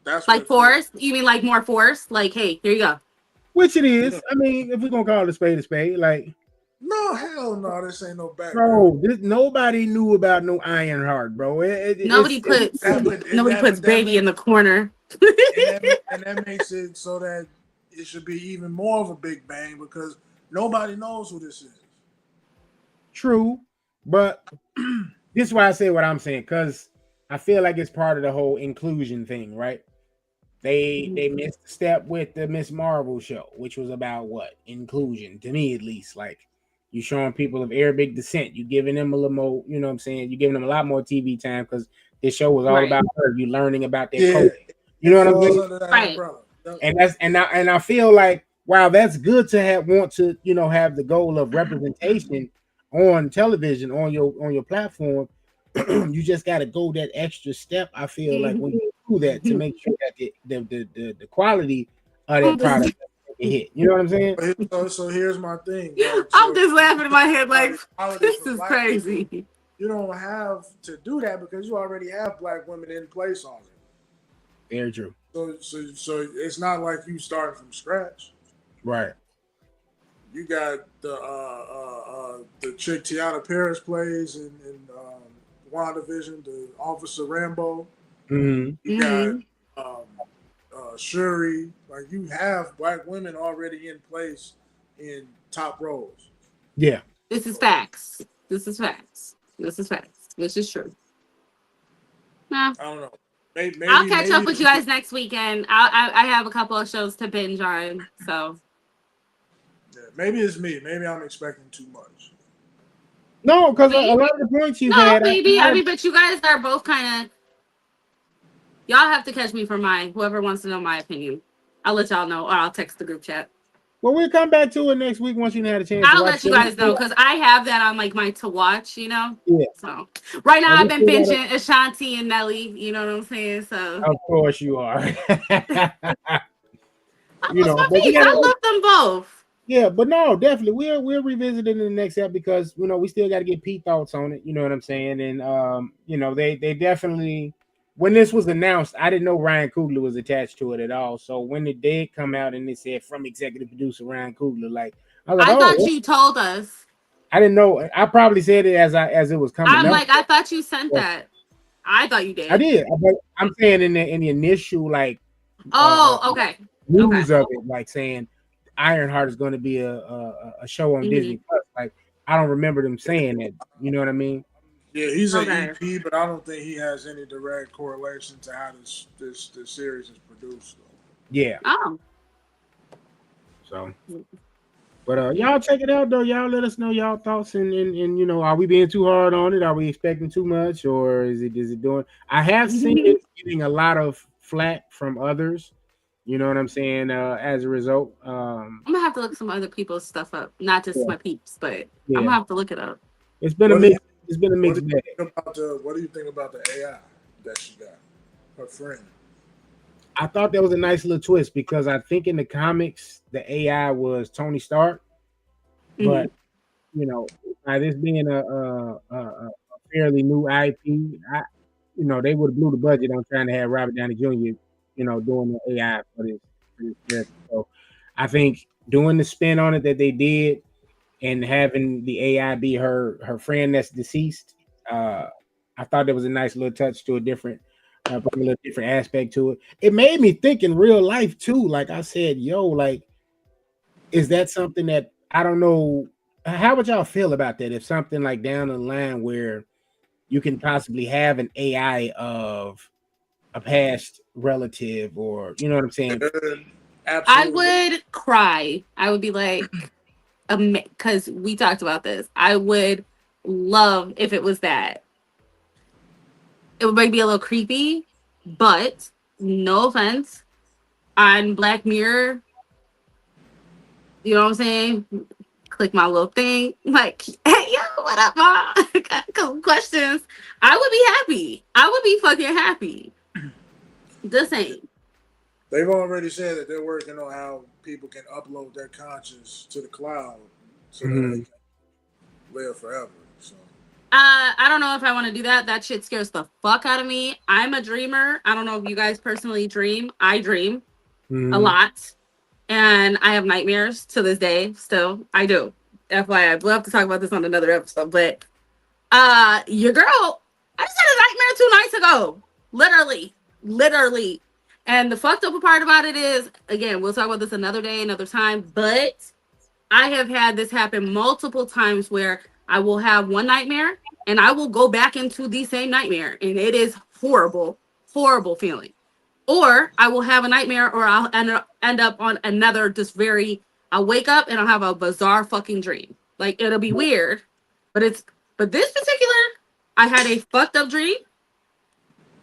That's like forced. You mean like more forced? Like, hey, here you go. Which it is. Yeah. I mean, if we're gonna call it a spade, like. No, hell no, this ain't no background. Bro, nobody knew about no Ironheart, bro. Nobody puts baby in the corner. and that makes it so that it should be even more of a big bang because nobody knows who this is. True, but this is why I say what I'm saying, because I feel like it's part of the whole inclusion thing, right? They missed a step with the Miss Marvel show, which was about what? Inclusion, to me at least. Like, you showing people of Arabic descent, you giving them a little more, you know what I'm saying? You giving them a lot more TV time because this show was all about her. You learning about their culture. You know what I'm saying? Right. And I feel like while that's good to want to have the goal of representation on television on your platform, you just got to go that extra step. I feel like when you do that to make sure that the quality of that product hit. You know what I'm saying? So here's my thing. I'm just laughing in my head like this is crazy. People, you don't have to do that because you already have black women in place already. Very true. So it's not like you start from scratch. Right. You got the chick Tiana Paris plays in WandaVision, the Officer Rambo. Mm-hmm. You got Shuri. Like, you have black women already in place in top roles. Yeah. This is facts. This is true. Nah. I don't know. Maybe, I'll catch up with you guys next weekend. I have a couple of shows to binge on, so. Yeah, maybe it's me. Maybe I'm expecting too much. No, because a lot of the points you had. Maybe. I mean, but you guys are both kind of. Y'all have to catch me for whoever wants to know my opinion. I'll let y'all know, or I'll text the group chat. Well, we'll come back to it next week once you had a chance to I'll watch let you it. guys know because I have that on like my to watch, Yeah. So right now Well, I've we been still gotta- binging Ashanti and Nelly, you know what I'm saying? So Of course you are. I You lost know, my but we peeps. I gotta. love them both. Yeah, but no, definitely we'll revisit it in the next episode because we still got to get Pete thoughts on it. You know what I'm saying? And they definitely when this was announced, I didn't know Ryan Coogler was attached to it at all. So when it did come out and they said from executive producer Ryan Coogler, like I was like, I thought oh, you told us. I didn't know. I probably said it as it was coming I'm up. like, I thought you sent that. I thought you I did. did, but I'm saying in the initial Oh, okay. news of it, like saying Ironheart is going to be a show on Disney Plus. Like I don't remember them saying that. You know what I mean? Yeah, he's an Okay. EP, but I don't think he has any direct correlation to how this series is produced. Though. Yeah. Oh. So, but y'all check it out though. Y'all let us know y'all thoughts and are we being too hard on it? Are we expecting too much, or is it doing? I have seen it getting a lot of flack from others. You know what I'm saying? As a result, I'm gonna have to look some other people's stuff up. Not just my peeps, but I'm gonna have to look it up. It's been a mix. It's been a mixed bag. What do you think about the AI that she got? Her friend. I thought that was a nice little twist because I think in the comics the AI was Tony Stark, but by this being a fairly new IP, they would have blew the budget on trying to have Robert Downey Jr. Doing the AI for this character. So I think doing the spin on it that they did and having the AI be her friend that's deceased, I thought there was a nice little touch to a different aspect to it. It made me think in real life too. Like I said, like, is that something that I don't know? How would y'all feel about that? If something like down the line where you can possibly have an AI of a past relative, or you know what I'm saying? I would cry. I would be like, because we talked about this. I would love if it was that. It would maybe be a little creepy, but no offense. On Black Mirror, you know what I'm saying? Click my little thing. Like, hey, yo, what up, mom? Got a couple questions. I would be happy. I would be fucking happy. The same. They've already said that they're working on how people can upload their conscience to the cloud so that they can live forever. So. I don't know if I want to do that. That shit scares the fuck out of me. I'm a dreamer. I don't know if you guys personally dream. I dream a lot. And I have nightmares to this day. Still, I do. FYI, we'll have to talk about this on another episode. But your girl, I just had a nightmare 2 nights ago. Literally. And the fucked up part about it is, again, we'll talk about this another day, another time. But I have had this happen multiple times where I will have one nightmare and I will go back into the same nightmare. And it is horrible feeling. Or I will have a nightmare or I'll end up on another I'll wake up and I'll have a bizarre fucking dream. Like, it'll be weird. But this particular, I had a fucked up dream,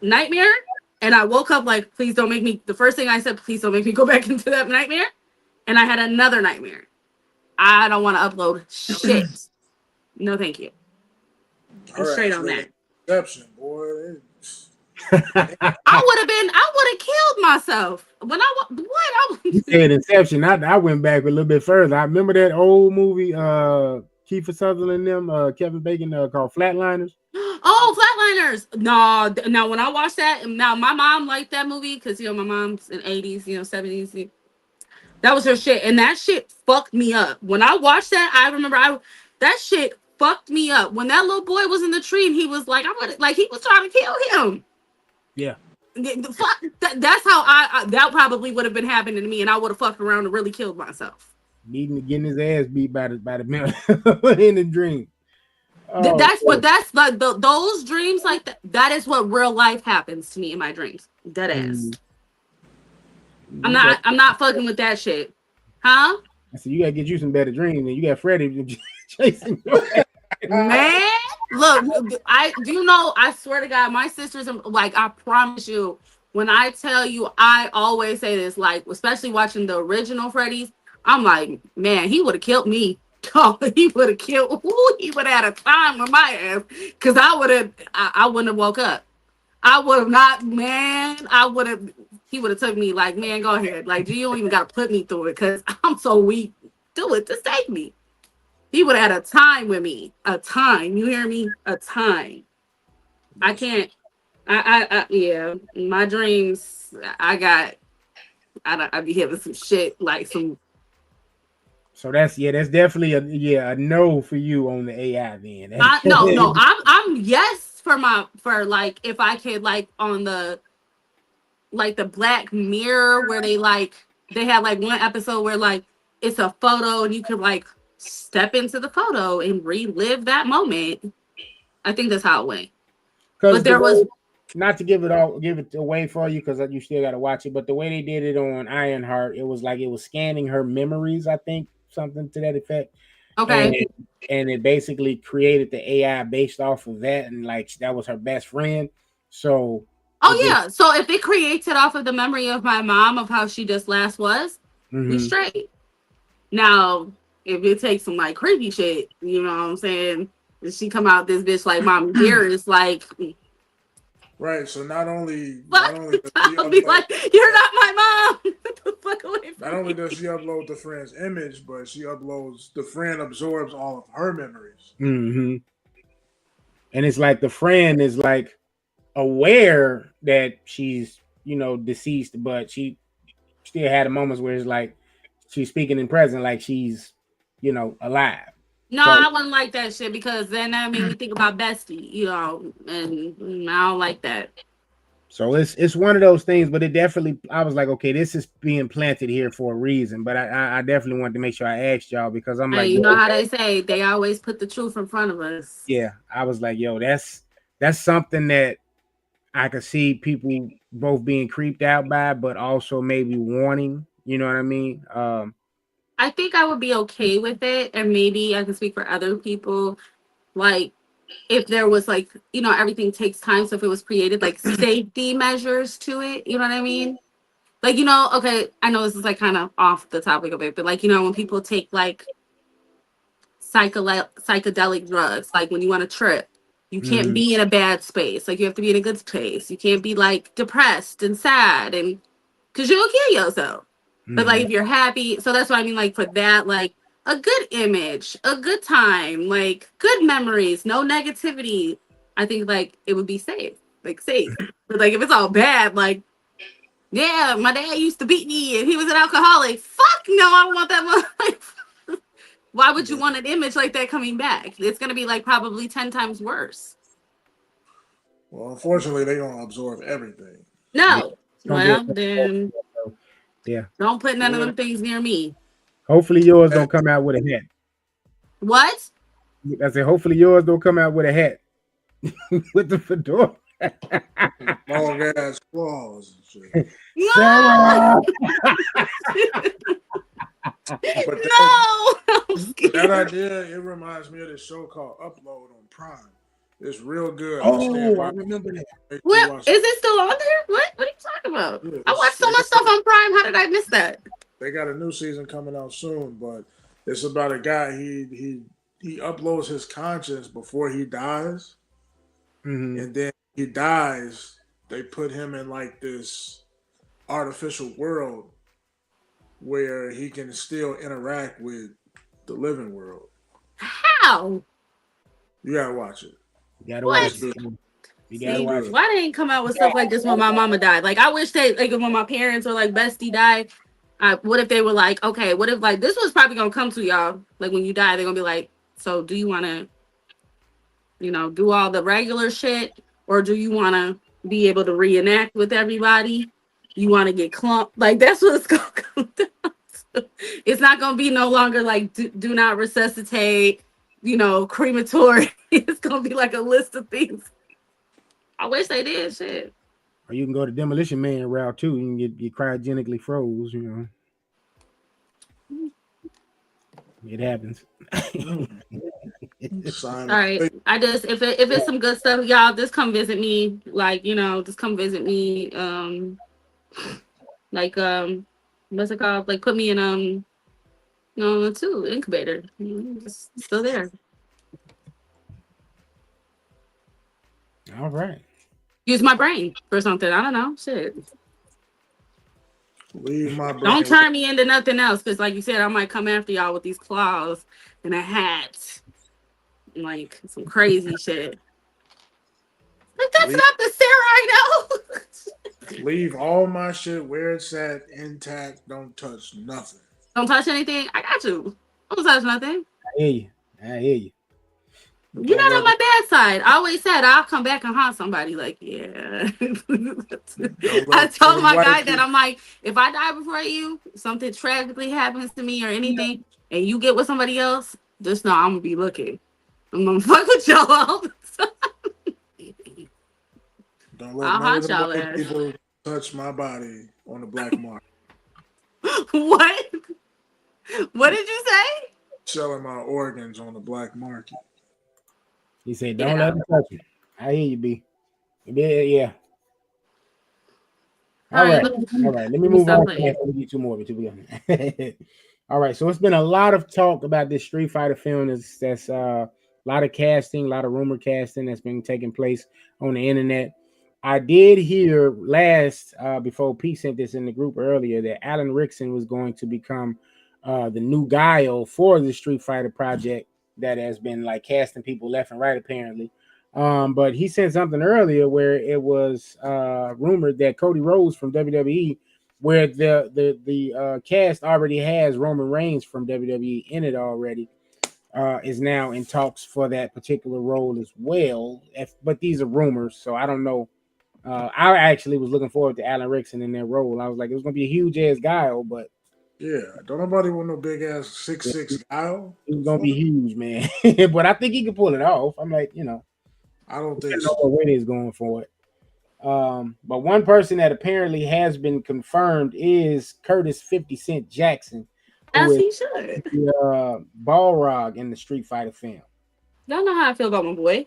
nightmare, and I woke up like, please don't make me, the first thing I said, please don't make me go back into that nightmare. And I had another nightmare. I don't want to upload shit. No, thank you. I'm straight on that. Exception, boy. I would have killed myself. When You said Inception. I went back a little bit further. I remember that old movie, Kiefer Sutherland and them, Kevin Bacon, called Flatliners. Oh, Flatliners. No, now when I watched that, now my mom liked that movie because my mom's in 80s, 70s. That was her shit, and that shit fucked me up. When I watched that, I remember that shit fucked me up. When that little boy was in the tree and he was like, he was trying to kill him. Yeah. That's how that probably would have been happening to me, and I would have fucked around and really killed myself. Getting his ass beat by the man in the dream. That's like those dreams like that. That is what real life happens to me in my dreams. Dead ass. I'm not fucking with that shit, huh? I said you gotta get you some better dreams, and you got Freddie chasing. Man, look, I swear to God, my sisters, like, I promise you, when I tell you, I always say this, like, especially watching the original Freddy's, I'm like, man, he would have killed me. Oh, he would have killed. Ooh, he would have had a time with my ass, because I wouldn't have woke up. I would have not, man. He would have took me like, man, go ahead. Like, you don't even got to put me through it, because I'm so weak. Do it to save me. He would have had a time with me. A time. You hear me? A time. I can't. Yeah. My dreams, I be having some shit, like some. So that's definitely a no for you on the AI then. No. I'm yes for like, if I could, like, on the Black Mirror, where they have like one episode where like it's a photo and you could like step into the photo and relive that moment. I think that's how it went. But there was, not to give it away for you, because you still got to watch it, but the way they did it on Ironheart, it was like it was scanning her memories, I think, something to that effect. okay. And it basically created the AI based off of that, and like that was her best friend. So Yeah. So if it creates it off of the memory of my mom of how she just last was, we straight. Now, if it takes some like creepy shit, you know what I'm saying? If she come out this bitch like Mom Dearest, like, Right. So not only I'll does she be upload, like, you're not my mom. Get the fuck away from not only me. does she upload the friend's image, but she uploads the friend absorbs all of her memories. and it's like the friend is like aware that she's deceased, but she still had moments where it's like she's speaking in present, like she's alive. No, So I wouldn't like that shit, because then that made me think about Bestie, and I don't like that. So it's one of those things, but it definitely, I was like, okay, this is being planted here for a reason. But I definitely wanted to make sure I asked y'all, because I'm Hey, like, you know how they say, they always put the truth in front of us. yeah, I was like, yo, that's something that I could see people both being creeped out by, but also maybe warning. You know what I mean? I think I would be okay with it, and maybe I can speak for other people. Like, if there was like, everything takes time. So if it was created like safety measures to it, you know what I mean? Like, okay, I know this is like kind of off the topic of it, but like, when people take like psychedelic drugs, like when you want to trip, you can't be in a bad space. Like, you have to be in a good space. You can't be like depressed and sad, and because you'll kill yourself. But like, if you're happy, so that's what I mean, like, for that, like a good image, a good time, like good memories, no negativity, I think like it would be safe. Like, safe. But like, if it's all bad, like, yeah, my dad used to beat me and he was an alcoholic. Fuck no, I don't want that. Why would you want an image like that coming back? It's gonna be like probably 10 times worse. Well, unfortunately, they don't absorb everything. No. Don't Well, get- then yeah. don't put none of them things near me. Hopefully yours don't come out with a hat. What? I said, hopefully yours don't come out with a hat with the fedora. Long ass claws and shit. Sarah! But that idea, it reminds me of this show called Upload on Prime. It's real good. Oh, I remember that. What is it still on there? What are you talking about? Yeah, I watched so much stuff on Prime. How did I miss that? They got a new season coming out soon, but it's about a guy. He uploads his conscience before he dies, and then he dies. They put him in like this artificial world where he can still interact with the living world. How? You gotta watch it. You gotta watch it. You gotta watch it. Why they ain't come out with stuff like this when my mama died? Like, I wish they, like, when my parents or like Bestie died, what if they were like, okay, what if like this was probably gonna come to y'all, like when you die, they're gonna be like, so do you want to, do all the regular shit, or do you want to be able to reenact with everybody? You want to get clumped? Like, that's what it's gonna come down to. It's not gonna be no longer like do not resuscitate, crematory. It's gonna be like a list of things. I wish they did shit. Or you can go to Demolition Man route too. You can get cryogenically froze, It happens. All right. I just, if it's some good stuff, y'all, just come visit me. Like, just come visit me. Like, what's it called? Like, put me in No, too. Incubator. It's still there. All right. Use my brain for something. I don't know. Shit. Leave my Don't brain. turn me into nothing else, because like you said, I might come after y'all with these claws and a hat. And like some crazy shit. Like, that's not the Sarah I know. Leave all my shit where it's at, intact. Don't touch nothing. Don't touch anything. I got you. Don't touch nothing. I hear you. I hear you. You're not on my bad side. I always said I'll come back and haunt somebody. Like, yeah. I told my guy that I'm like, if I die before you, something tragically happens to me or anything, and you get with somebody else, just know I'm gonna be looking. I'm gonna fuck with y'all all the time. Don't let none of the black people touch my body on the black market. What? What did you say? Selling my organs on the black market. He said, "Don't let him touch you." I hear you, B. Yeah. All right. Let me move on. Let me get two more. All right. So it's been a lot of talk about this Street Fighter film. That's a lot of casting, a lot of rumor casting that's been taking place on the internet. I did hear before Pete sent this in the group earlier, that Alan Rickson was going to become the new Guile for the Street Fighter project that has been like casting people left and right, apparently. But he said something earlier where it was rumored that Cody Rhodes from WWE, where the cast already has Roman Reigns from WWE in it already, is now in talks for that particular role as well. But these are rumors, so I don't know. I actually was looking forward to Alan Rickson in that role. I was like, it was going to be a huge ass Guile, but yeah, don't nobody want no big ass 6'6" Guile. He's going to be huge, man. But I think he can pull it off. I'm like, I don't think so. What weight is going for it. But one person that apparently has been confirmed is Curtis 50 Cent Jackson. As he should. Balrog in the Street Fighter film. Y'all know how I feel about my boy.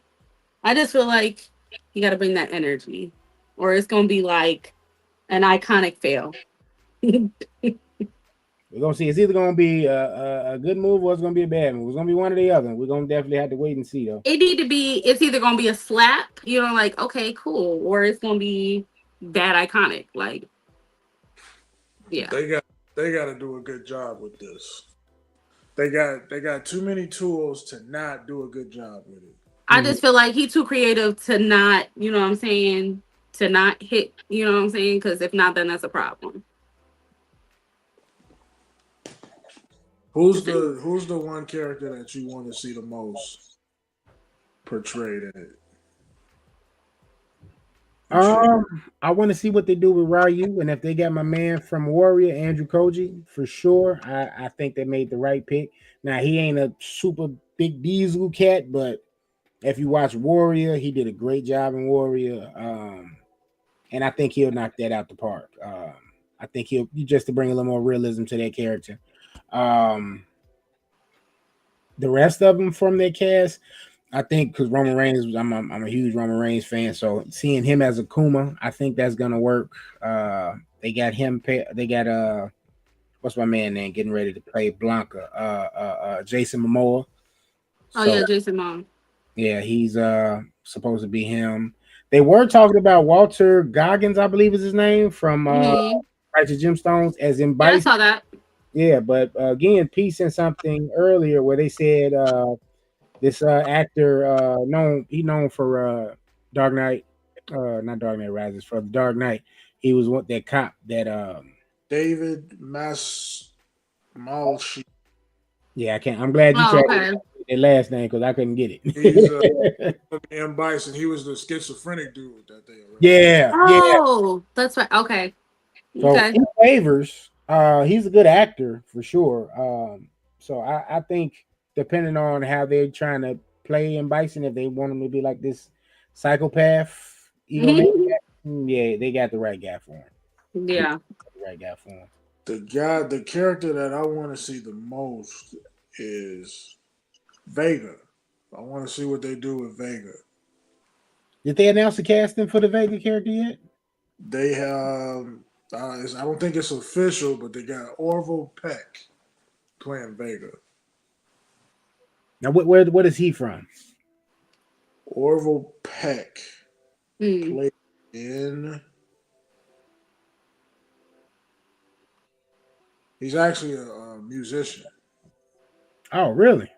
I just feel like you got to bring that energy, or it's going to be like an iconic fail. We're going to see. It's either going to be a good move or it's going to be a bad move. It's going to be one or the other. We're going to definitely have to wait and see, though. It's either going to be a slap, like, okay, cool, or it's going to be that iconic. Like, yeah. They got to do a good job with this. They got too many tools to not do a good job with it. I just feel like he's too creative to not, you know what I'm saying, to not hit, you know what I'm saying? Because if not, then that's a problem. Who's the one character that you want to see the most portrayed in it? I want to see what they do with Ryu, and if they got my man from Warrior, Andrew Koji, for sure. I think they made the right pick. Now, he ain't a super big diesel cat, but if you watch Warrior, he did a great job in Warrior. And I think he'll knock that out the park. I think he'll just to bring a little more realism to that character. The rest of them from their cast, I think, because Roman Reigns, I'm a huge Roman Reigns fan, so seeing him as Akuma, I think that's gonna work. They got him. They got what's my man name getting ready to play Blanca? Jason Momoa. Jason Momoa. Yeah, he's supposed to be him. They were talking about Walter Goggins, I believe is his name, from Righteous Gemstones, as in Bison. Yeah, I saw that. Yeah, but again, Pete sent something earlier where they said this actor known for Dark Knight, not Dark Knight Rises, for the Dark Knight. He was that cop that David Malshi. Yeah, I can't. I'm glad you tried their last name because I couldn't get it. He's M. Bison. He was the schizophrenic dude that they. Yeah. That's right. Okay. So he favors. He's a good actor for sure. So I think depending on how they're trying to play M. Bison, if they want him to be like this psychopath, yeah, they got the right guy for him. Yeah, the right guy for him. The character that I want to see the most is Vega. I want to see what they do with Vega. Did they announce the casting for the Vega character yet? They have. I don't think it's official, but they got Orville Peck playing Vega. Now, what is he from? Orville Peck Mm. played in. He's actually a musician. Oh, really?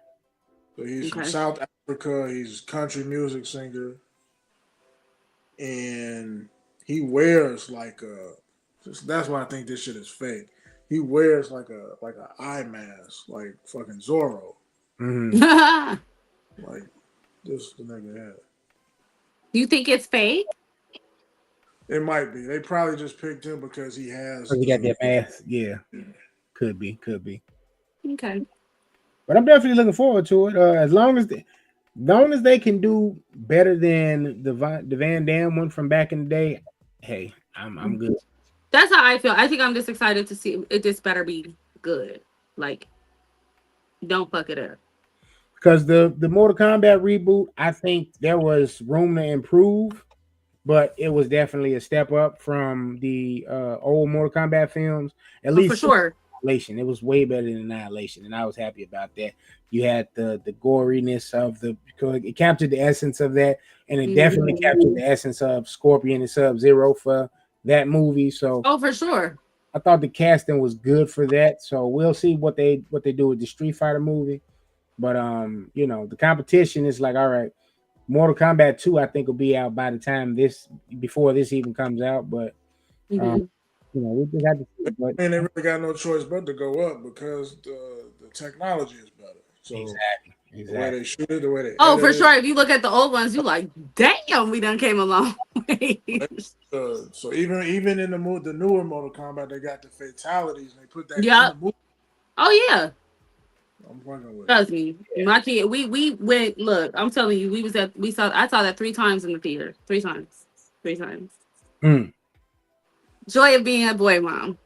So he's from Okay. South Africa. He's a country music singer, and he wears like a. That's why I think this shit is fake. He wears like a eye mask, like fucking Zorro. Mm-hmm. Like this the nigga had. You think it's fake? It might be. They probably just picked him because he has. He got that mask. Yeah, could be. Okay. But I'm definitely looking forward to it. As long as they can do better than the Van Damme one from back in the day, hey, I'm good. That's how I feel. I think I'm just excited to see it. Just better be good. Like, don't fuck it up. Because the Mortal Kombat reboot, I think there was room to improve, but it was definitely a step up from the old Mortal Kombat films. At least for sure. Annihilation. It was way better than Annihilation, and I was happy about that. You had the goriness of it captured the essence of that, and it definitely captured the essence of Scorpion and Sub-Zero for that movie. So for sure. I thought the casting was good for that. So we'll see what they do with the Street Fighter movie. But the competition is like, all right, Mortal Kombat 2, I think will be out by the time before this even comes out. But we just have to see. But and they really got no choice but to go up because the technology is better. So exactly. The way they shoot it, the way they for sure. If you look at the old ones, you like, damn, we done came a long way. So even in the newer Mortal Kombat, they got the fatalities. And they put that in Yeah. the movie. Oh yeah. I'm fucking with Trust me. My kid, we went, look, I'm telling you, I saw that 3 times in the theater. 3 times. 3 times. Mm. Joy of being a boy mom.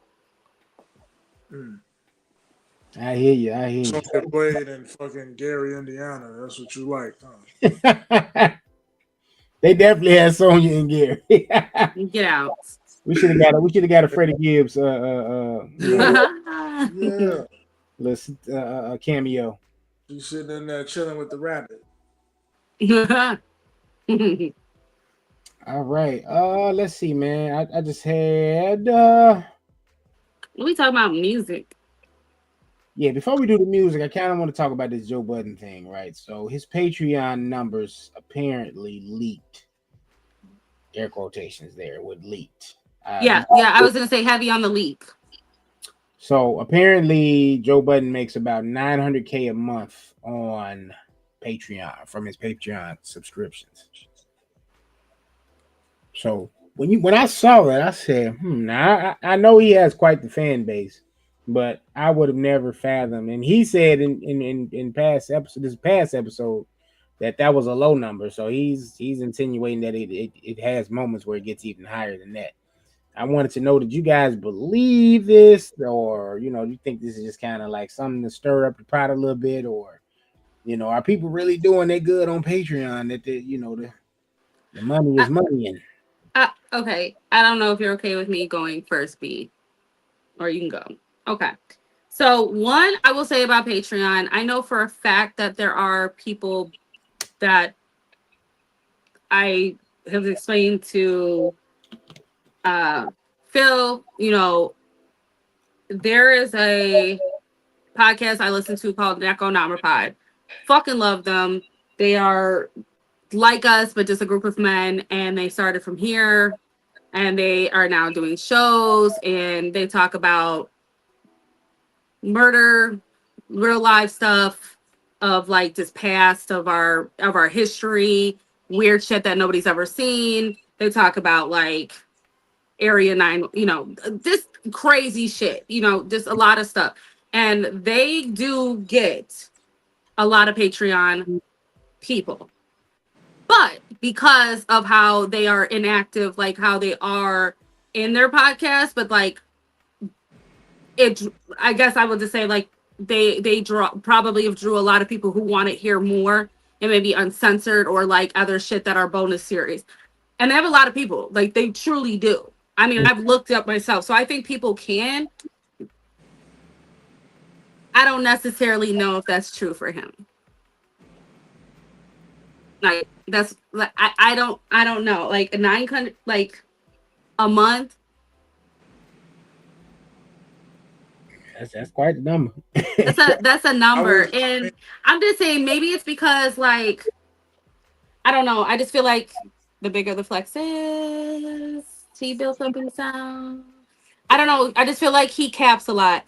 I hear you. Sonya Blade and fucking Gary, Indiana. That's what you like, huh? They definitely had Sonya and Gary. Get out. We should have got a Freddie Gibbs listen, a cameo. She's sitting in there chilling with the rabbit. All right. Let's see, man. I just had we talking about music. Yeah, before we do the music, I kind of want to talk about this Joe Budden thing, right? So his Patreon numbers apparently leaked. Air quotations there with leaked. Yeah, I was gonna say heavy on the leak. So apparently Joe Budden makes about $900K a month on Patreon from his Patreon subscriptions. So when I saw that, I said, now I know he has quite the fan base, but I would have never fathomed. And he said in past episode that was a low number. So he's insinuating that it has moments where it gets even higher than that. I wanted to know, did you guys believe this, or you think this is just kind of like something to stir up the pot a little bit, or are people really doing that good on Patreon that the money is money in? Okay, I don't know if you're okay with me going first, B, or you can go. Okay, so one I will say about Patreon, I know for a fact that there are people that I have explained to Phil, there is a podcast I listen to called Necronomicon Pod. Fucking love them. They are like us, but just a group of men, and they started from here, and they are now doing shows, and they talk about murder, real life stuff of like just past of our history, weird shit that nobody's ever seen. They talk about like Area 9, this crazy shit, just a lot of stuff. And they do get a lot of Patreon people. But because of how they are inactive, like how they are in their podcast, but like I guess I would just say like they probably have drew a lot of people who want to hear more and maybe uncensored or like other shit that are bonus series. And they have a lot of people, like they truly do. I mean, I've looked up myself. So I think people can. I don't necessarily know if that's true for him. Like that's like I don't know. Like 900 like a month. That's quite the number. That's a number. And I'm just saying maybe it's because like I don't know. I just feel like the bigger the flex is, he built up himself. I don't know. I just feel like he caps a lot.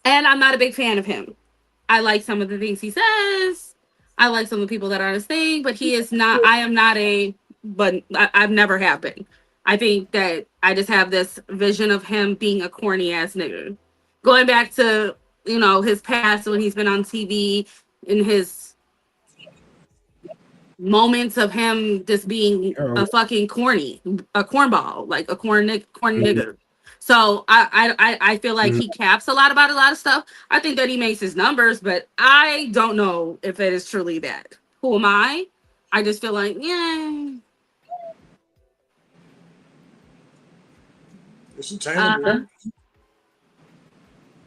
And I'm not a big fan of him. I like some of the things he says. I like some of the people that are on his thing, but he is not, I am not I've never have been. I think that I just have this vision of him being a corny ass nigga. Going back to, his past when he's been on TV in his moments of him just being a fucking a cornball, like a corn nigger. So I feel like he caps a lot about a lot of stuff. I think that he makes his numbers, but I don't know if it is truly that. Who am I? I just feel like, yeah. It's entertainment.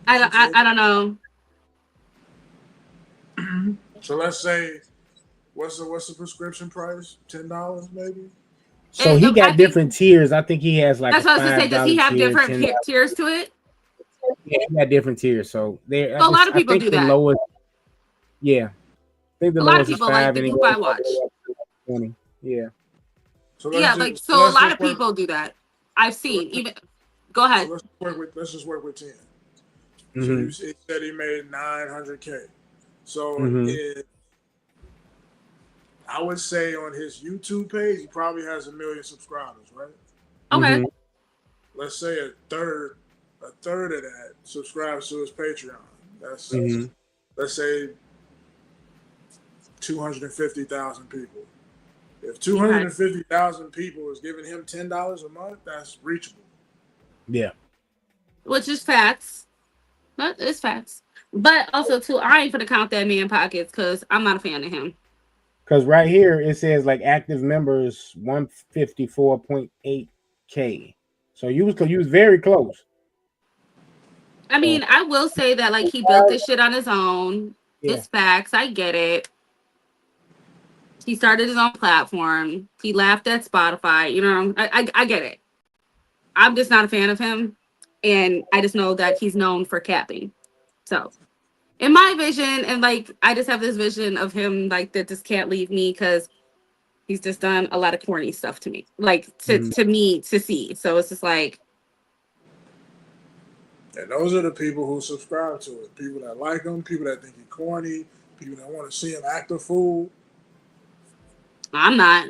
I don't know. So let's say, what's the prescription price? $10 maybe. So he got different tiers. I think he has like. That's what I was gonna say. Does he have different tiers to it? Yeah, he got different tiers. So there. So a lot of people do that. Lowest, yeah, I think the a lowest lot of people like the group I watch. 20. Yeah. So a lot of people do that. I've seen even. Go ahead. So let's just work with 10. Mm-hmm. So you said he made $900K. So I would say on his YouTube page, he probably has 1 million subscribers, right? Okay. Mm-hmm. Let's say a third of that subscribes to his Patreon. That's let's say 250,000 people. If 250,000 people is giving him $10 a month, that's reachable. Yeah. Which is facts. But it's facts. But also too, I ain't gonna count that man pockets because I'm not a fan of him. Because right here it says like active members 154.8K. So you was very close. I mean, I will say that like he built this shit on his own. Yeah. It's facts. I get it. He started his own platform. He laughed at Spotify. I get it. I'm just not a fan of him. And I just know that he's known for capping. So in my vision, and like I just have this vision of him like that just can't leave me because he's just done a lot of corny stuff to me. Like to me to see. So it's just like. And those are the people who subscribe to it. People that like him, people that think he's corny, people that want to see him act a fool. I'm not.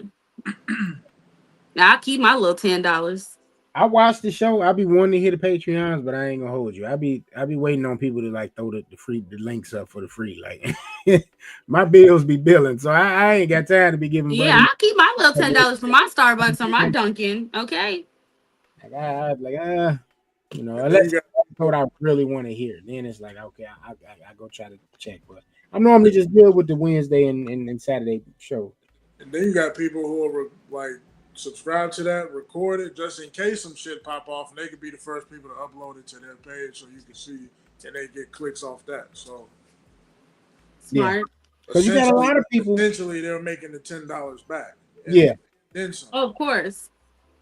I'll keep my little $10. I watch the show. I be wanting to hear the Patreons, but I ain't gonna hold you. I be waiting on people to like throw the links up for the free. Like my bills be billing, so I ain't got time to be giving. Yeah, I'll keep my little $10 for my Starbucks or my Dunkin'. Okay. Unless that's what I really want to hear. Then it's like okay, I go try to check. But I normally just deal with the Wednesday and Saturday show. And then you got people who are like. Subscribe to that, record it, just in case some shit pop off, and they could be the first people to upload it to their page so you can see, and they get clicks off that. So smart. Because you got a lot of people. Essentially, they're making the $10 back. Yeah. Then some. Oh, of course.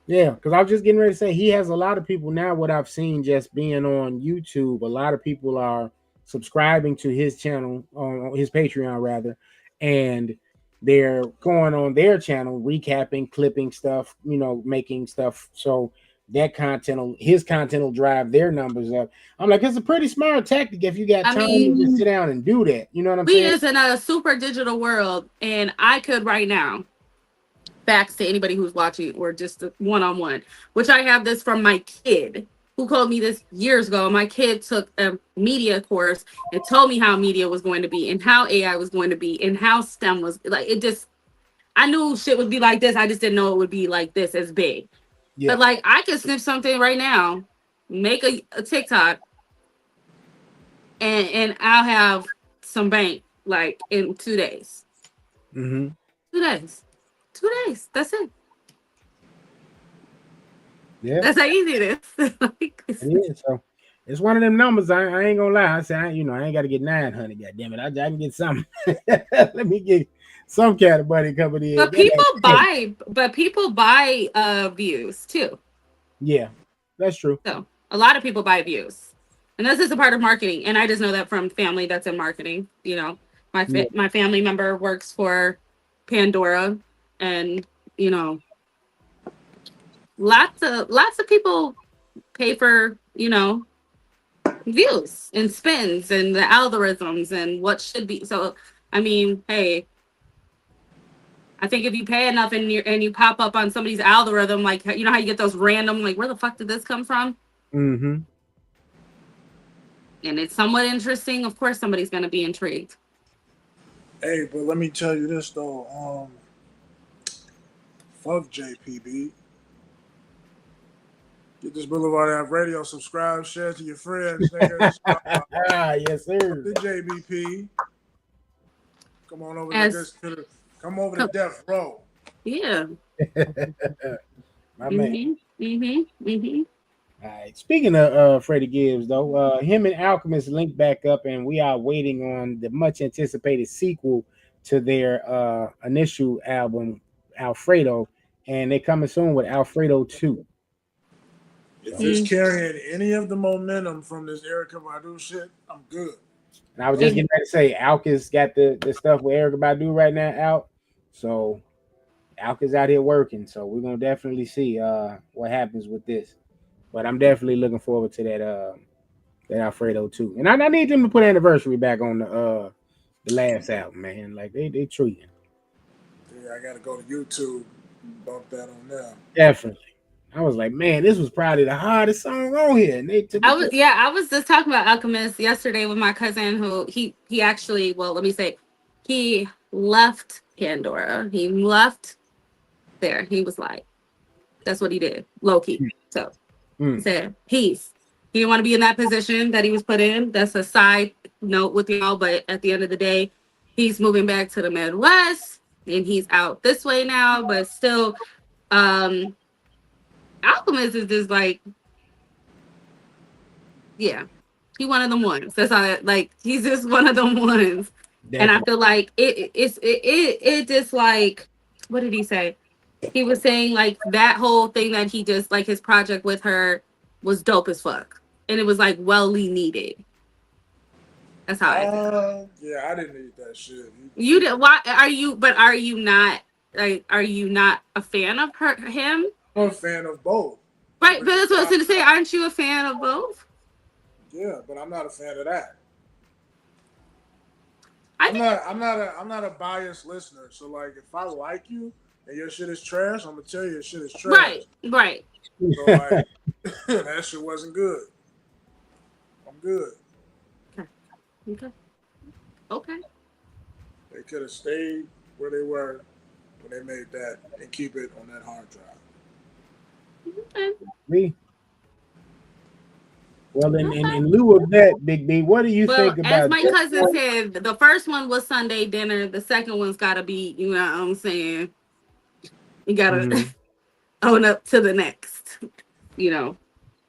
Yeah, because I was just getting ready to say he has a lot of people now. What I've seen just being on YouTube, a lot of people are subscribing to his channel, on his Patreon rather, and they're going on their channel, recapping, clipping stuff, making stuff. So that his content will drive their numbers up. I'm like, it's a pretty smart tactic if you got time to just sit down and do that. You know what I'm saying? We is in a super digital world, and I could right now, facts to anybody who's watching or just one-on-one, which I have this from my kid who told me this years ago. My kid took a media course and told me how media was going to be and how AI was going to be and how STEM was like. I knew shit would be like this. I just didn't know it would be like this as big. Yeah. But like I could snip something right now, make a TikTok, and I'll have some bank like in 2 days. 2 days. 2 days. That's it. Yeah, that's how easy it is. Yeah, so It's one of them numbers. I ain't gonna lie. I said, I ain't got to get 900. God damn it, I can get some. Let me get some kind of money coming in. But people buy views too. Yeah, that's true. So a lot of people buy views, and this is a part of marketing. And I just know that from family that's in marketing. You know, my family member works for Pandora, and you know, lots of people pay for views and spins and the algorithms and what should be. So I mean, hey, I think if you pay enough and you pop up on somebody's algorithm, like you know how you get those random, like, where the fuck did this come from? Mm-hmm. And it's somewhat interesting. Of course, somebody's gonna be intrigued. Hey, but let me tell you this though. Fuck JPB. Get this BlvdAve Radio. Subscribe, share to your friends, niggas. Yes, sir. The JBP. Come on over to Death Row. Yeah. My man. Mm-hmm. All right. Speaking of Freddie Gibbs, though, him and Alchemist linked back up, and we are waiting on the much anticipated sequel to their initial album, Alfredo, and they're coming soon with Alfredo 2. If it's carrying any of the momentum from this Erykah Badu shit, I'm good. And I was just getting ready to say, Alka's got the stuff with Erykah Badu right now out. So Alka's out here working. So we're going to definitely see what happens with this. But I'm definitely looking forward to that Alfredo 2. And I need them to put Anniversary back on the last album, man. Like, they treating. Yeah, I got to go to YouTube, bump that on there. Definitely. I was like, man, this was probably the hardest song on here. And I was just talking about Alchemist yesterday with my cousin who he actually, well, let me say, he left Pandora. He left there. He was like, that's what he did, low key. So he said, peace. He didn't want to be in that position that he was put in. That's a side note with y'all, but at the end of the day, he's moving back to the Midwest and he's out this way now, but still, Alchemist is just like, yeah, he one of them ones. That's all. Like, he's just one of them ones. Definitely. And I feel like it just like, what did he say? He was saying like that whole thing that he just like his project with her was dope as fuck, and it was like welly needed. That's how I feel. Yeah, I didn't need that shit. You did. Why are you? But are you not? Like, are you not a fan of him? I'm a fan of both. Right, but that's what I was going to say. Aren't you a fan of both? Yeah, but I'm not a fan of that. I'm not a biased listener. So like, if I like you and your shit is trash, I'm gonna tell you your shit is trash. Right. So like, that shit wasn't good. I'm good. Okay. They could have stayed where they were when they made that and keep it on that hard drive. Me. Well, in lieu of that, Big B, what do you think about? As my cousin said, the first one was Sunday dinner. The second one's got to be, you know what I'm saying? You got to own up to the next, you know.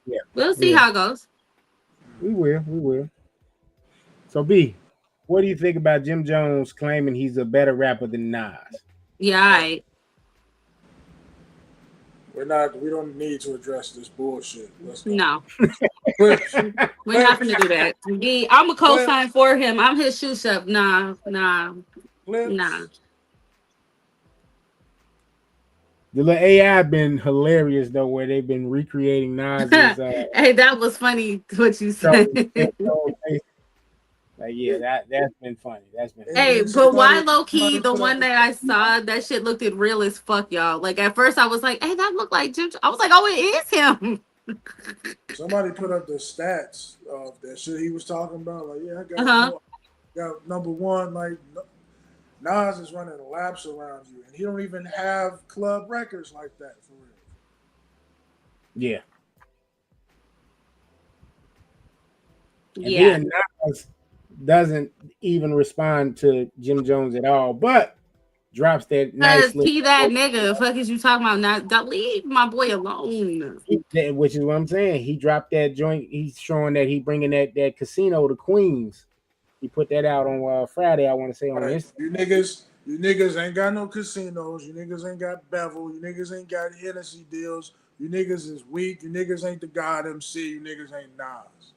Yeah. We'll see how it goes. We will. So, B, what do you think about Jim Jones claiming he's a better rapper than Nas? Yeah, We don't need to address this bullshit. No. We're not going to do that. I'm a co-sign for him. I'm his shoe shop. Nah. The little AI been hilarious though, where they've been recreating Nas. Hey, that was funny what you said. Like, yeah, that's been funny. That's been funny. Hey, but why low key? The one that I saw, that shit looked real as fuck, y'all. Like at first, I was like, "Hey, that looked like Jim." I was like, "Oh, it is him." Somebody put up the stats of that shit he was talking about. Like, yeah, I got number one. Like, Nas is running laps around you, and he don't even have club records like that for real. Yeah. Yeah. Nas doesn't even respond to Jim Jones at all. But drops that nice Cause he that little, nigga. Fuck is you talking about? Not don't leave my boy alone. which is what I'm saying. He dropped that joint. He's showing that he bringing that casino to Queens. He put that out on Friday. I want to say on Right. Instagram. You niggas ain't got no casinos. You niggas ain't got Bevel. You niggas ain't got Hennessy deals. You niggas is weak. You niggas ain't the God MC. You niggas ain't Nas.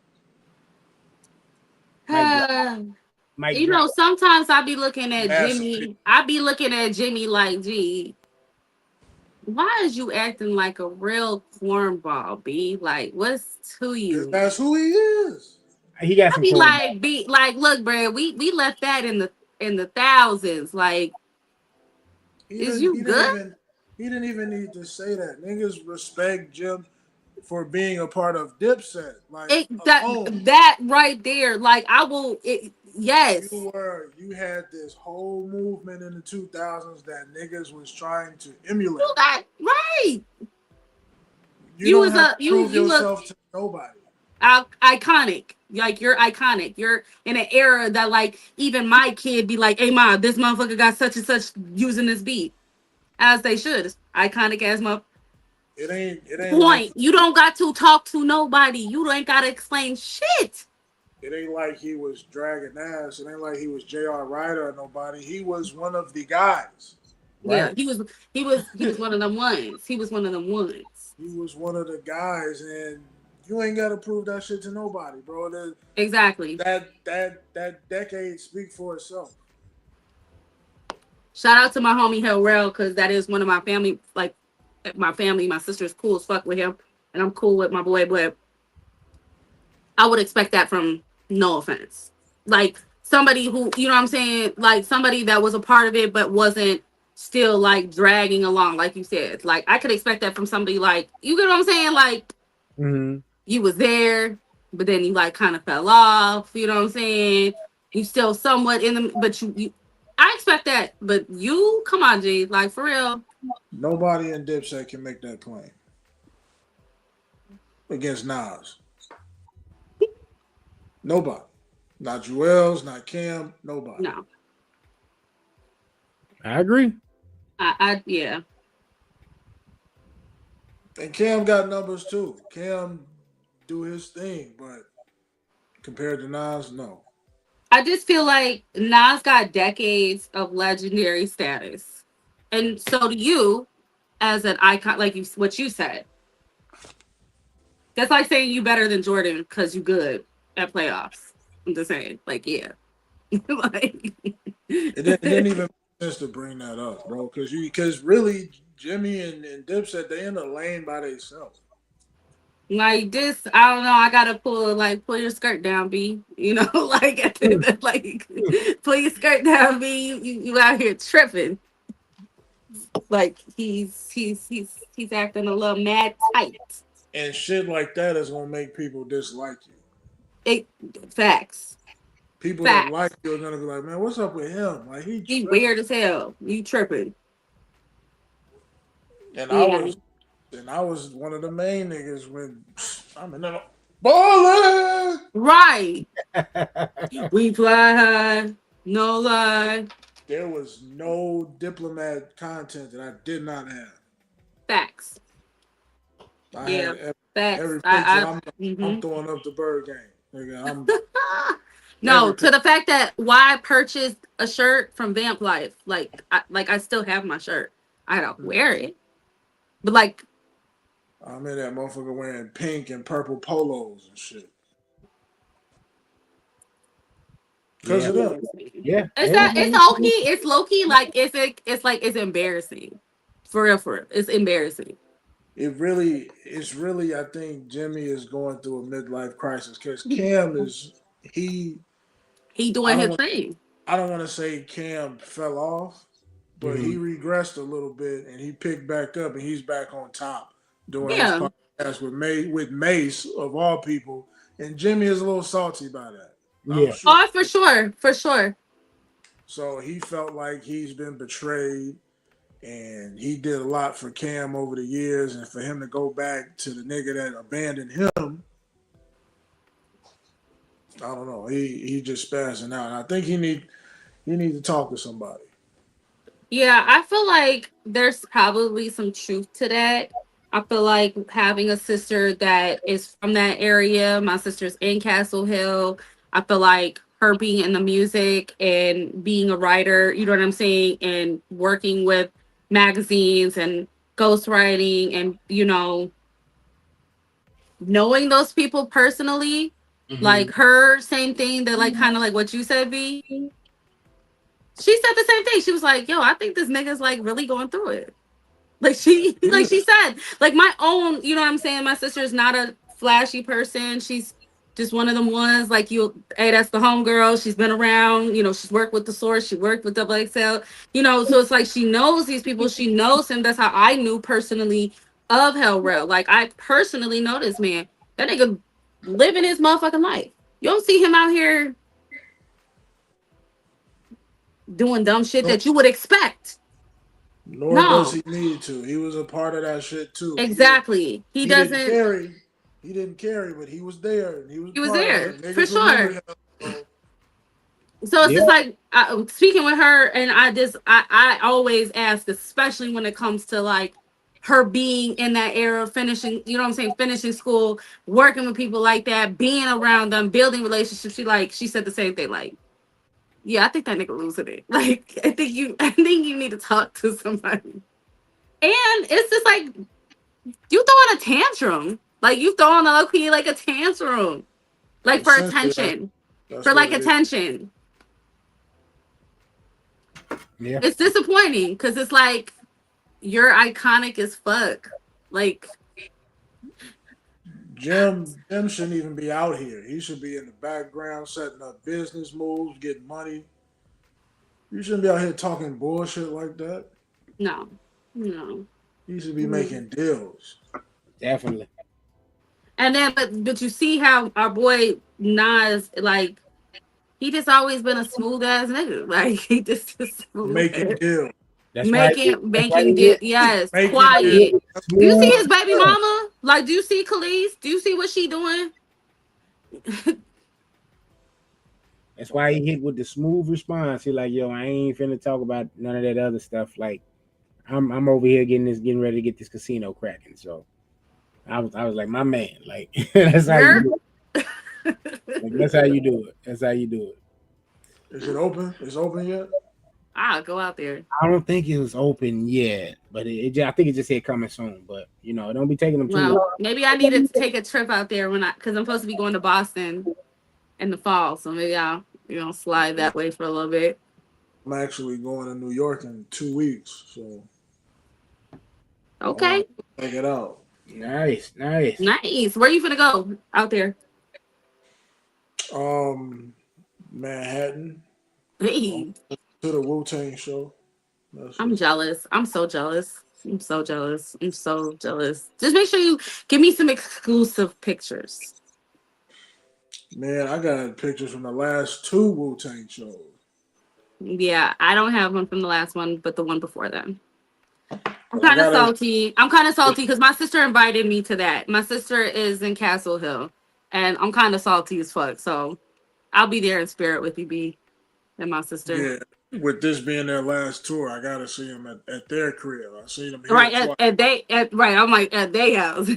Mic You drop. know, sometimes I be looking at Massive. Jimmy. I be looking at Jimmy like, gee, why is you acting like a real cornball, B? Like, what's to Because you? that's who he is. He got I some be corn. like, look, bro, we left that in the thousands. Like, is you good? He didn't even need to say that. Niggas respect Jim for being a part of Dipset. Like alone. That right there, like I will. Yes, You had this whole movement in the 2000s that niggas was trying to emulate. you got right. You don't have to prove yourself to nobody. Iconic. Like you're iconic. You're in an era that like even my kid be like, hey ma, this motherfucker got such and such using this beat. As they should. It's iconic as my It ain't point. like, you don't got to talk to nobody. You ain't gotta explain shit. it ain't like he was dragging ass. It ain't like he was J.R. Ryder or nobody. He was one of the guys. Yeah, Right. he was one of them ones. He was one of them ones. He was one of the guys, and you ain't got to prove that shit to nobody, bro. Exactly. That decade speak for itself. Shout out to my homie Hellrell, because that is one of my family, like my family, my sister's cool as fuck with him, and I'm cool with my boy, but I would expect that from No Offense. Like somebody who, you know what I'm saying? Like somebody that was a part of it but wasn't still like dragging along, like you said. Like I could expect that from somebody like, you get what I'm saying? Like you was there, but then you like kind of fell off, you know what I'm saying? You still somewhat in the, but you I expect that, but you, come on, G, like for real. Nobody in Dipset can make that claim against Nas. Nobody. Not Jewels, not Cam, nobody. No. I agree. I yeah. And Cam got numbers too. Cam do his thing, but compared to Nas, no. I just feel like Nas got decades of legendary status. And so do you as an icon, like what you said. That's like saying you better than Jordan because you good at playoffs. I'm just saying, like, yeah. Like, It didn't even make sense to bring that up, bro. Because really, Jimmy and Dipset, they in a lane by themselves. like this, I don't know. I gotta pull your skirt down, B. You know, like, like pull your skirt down, B. You out here tripping. Like he's acting a little mad tight. And shit like that is gonna make people dislike you. Facts. People that like you are gonna be like, man, what's up with him? Like he weird as hell. You tripping. And I was one of the main niggas when I'm in the ballin'. Right. We fly high, no lie. There was no Diplomat content that I did not have. Facts. I had facts. Every picture I'm throwing up the bird game. Nigga, no, to the fact that why I purchased a shirt from Vamp Life, like I still have my shirt. I gotta wear it, but like I'm in that motherfucker wearing pink and purple polos and shit. Because of them. Yeah, it's low key. Like it's embarrassing, for real. It's embarrassing. It's really. I think Jimmy is going through a midlife crisis because Cam is he doing his thing. I don't want to say Cam fell off, but he regressed a little bit and he picked back up and he's back on top doing his podcast with Mace of all people, and Jimmy is a little salty by that. Yeah. Sure. Oh, for sure. So he felt like he's been betrayed. And he did a lot for Cam over the years, and for him to go back to the nigga that abandoned him, I don't know. He just spazzing out. And I think he need to talk to somebody. Yeah, I feel like there's probably some truth to that. I feel like having a sister that is from that area, my sister's in Castle Hill. I feel like her being in the music and being a writer, you know what I'm saying, and working with magazines and ghostwriting and, knowing those people personally, like her, same thing that like kind of like what you said, V. She said the same thing. She was like, "Yo, I think this nigga's like really going through it." Like she said, like my own, you know what I'm saying? My sister's not a flashy person. She's just one of them ones like hey, that's the homegirl. She's been around, she's worked with the Source, she worked with Double XL, so it's like she knows these people, she knows him. That's how I knew personally of Hell Rail. Like I personally know this man. That nigga living his motherfucking life. You don't see him out here doing dumb shit that you would expect. Nor does he need to. He was a part of that shit too. Exactly. He doesn't. He didn't carry, but he was there. He was there for sure. So it's just like speaking with her, and I always ask, especially when it comes to like her being in that era, finishing, finishing school, working with people like that, being around them, building relationships. She said the same thing. Like, yeah, I think that nigga losing it. Like, I think you need to talk to somebody. And it's just like you throwing a tantrum. Like you throwing a low-key like a tantrum. Like for attention. For like attention. Yeah. It's disappointing because it's like you're iconic as fuck. Like Jim shouldn't even be out here. He should be in the background setting up business moves, getting money. You shouldn't be out here talking bullshit like that. No. He should be making deals. Definitely. And then, but you see how our boy Nas, like, he just always been a smooth ass nigga. Like he just making deals. Making deals. Yes, quiet. Deals. Do you see his baby mama? Like, do you see Khalees? Do you see what she doing? That's why he hit with the smooth response. He like, yo, I ain't finna talk about none of that other stuff. Like, I'm over here getting ready to get this casino cracking. So I was like, my man, like that's how you do it. Like, that's how you do it. That's how you do it. Is it open? It's open yet? I'll go out there. I don't think it was open yet, but I think it just said coming soon. But don't be taking them too long. Maybe I need to take a trip out there because I'm supposed to be going to Boston in the fall. So maybe I'll slide that way for a little bit. I'm actually going to New York in 2 weeks, so okay. Check it out. Nice. Where you finna go out there? Manhattan. Hey. To the Wu-Tang show. I'm jealous. I'm so jealous. Just make sure you give me some exclusive pictures. Man, I got pictures from the last 2 Wu-Tang shows. Yeah, I don't have one from the last one, but the one before them. I'm kind of salty. I'm kind of salty because my sister invited me to that. My sister is in Castle Hill, and I'm kind of salty as fuck. So I'll be there in spirit with you, B, and my sister. Yeah, with this being their last tour, I gotta see them at their crib. I seen them here right right. I'm like at their house.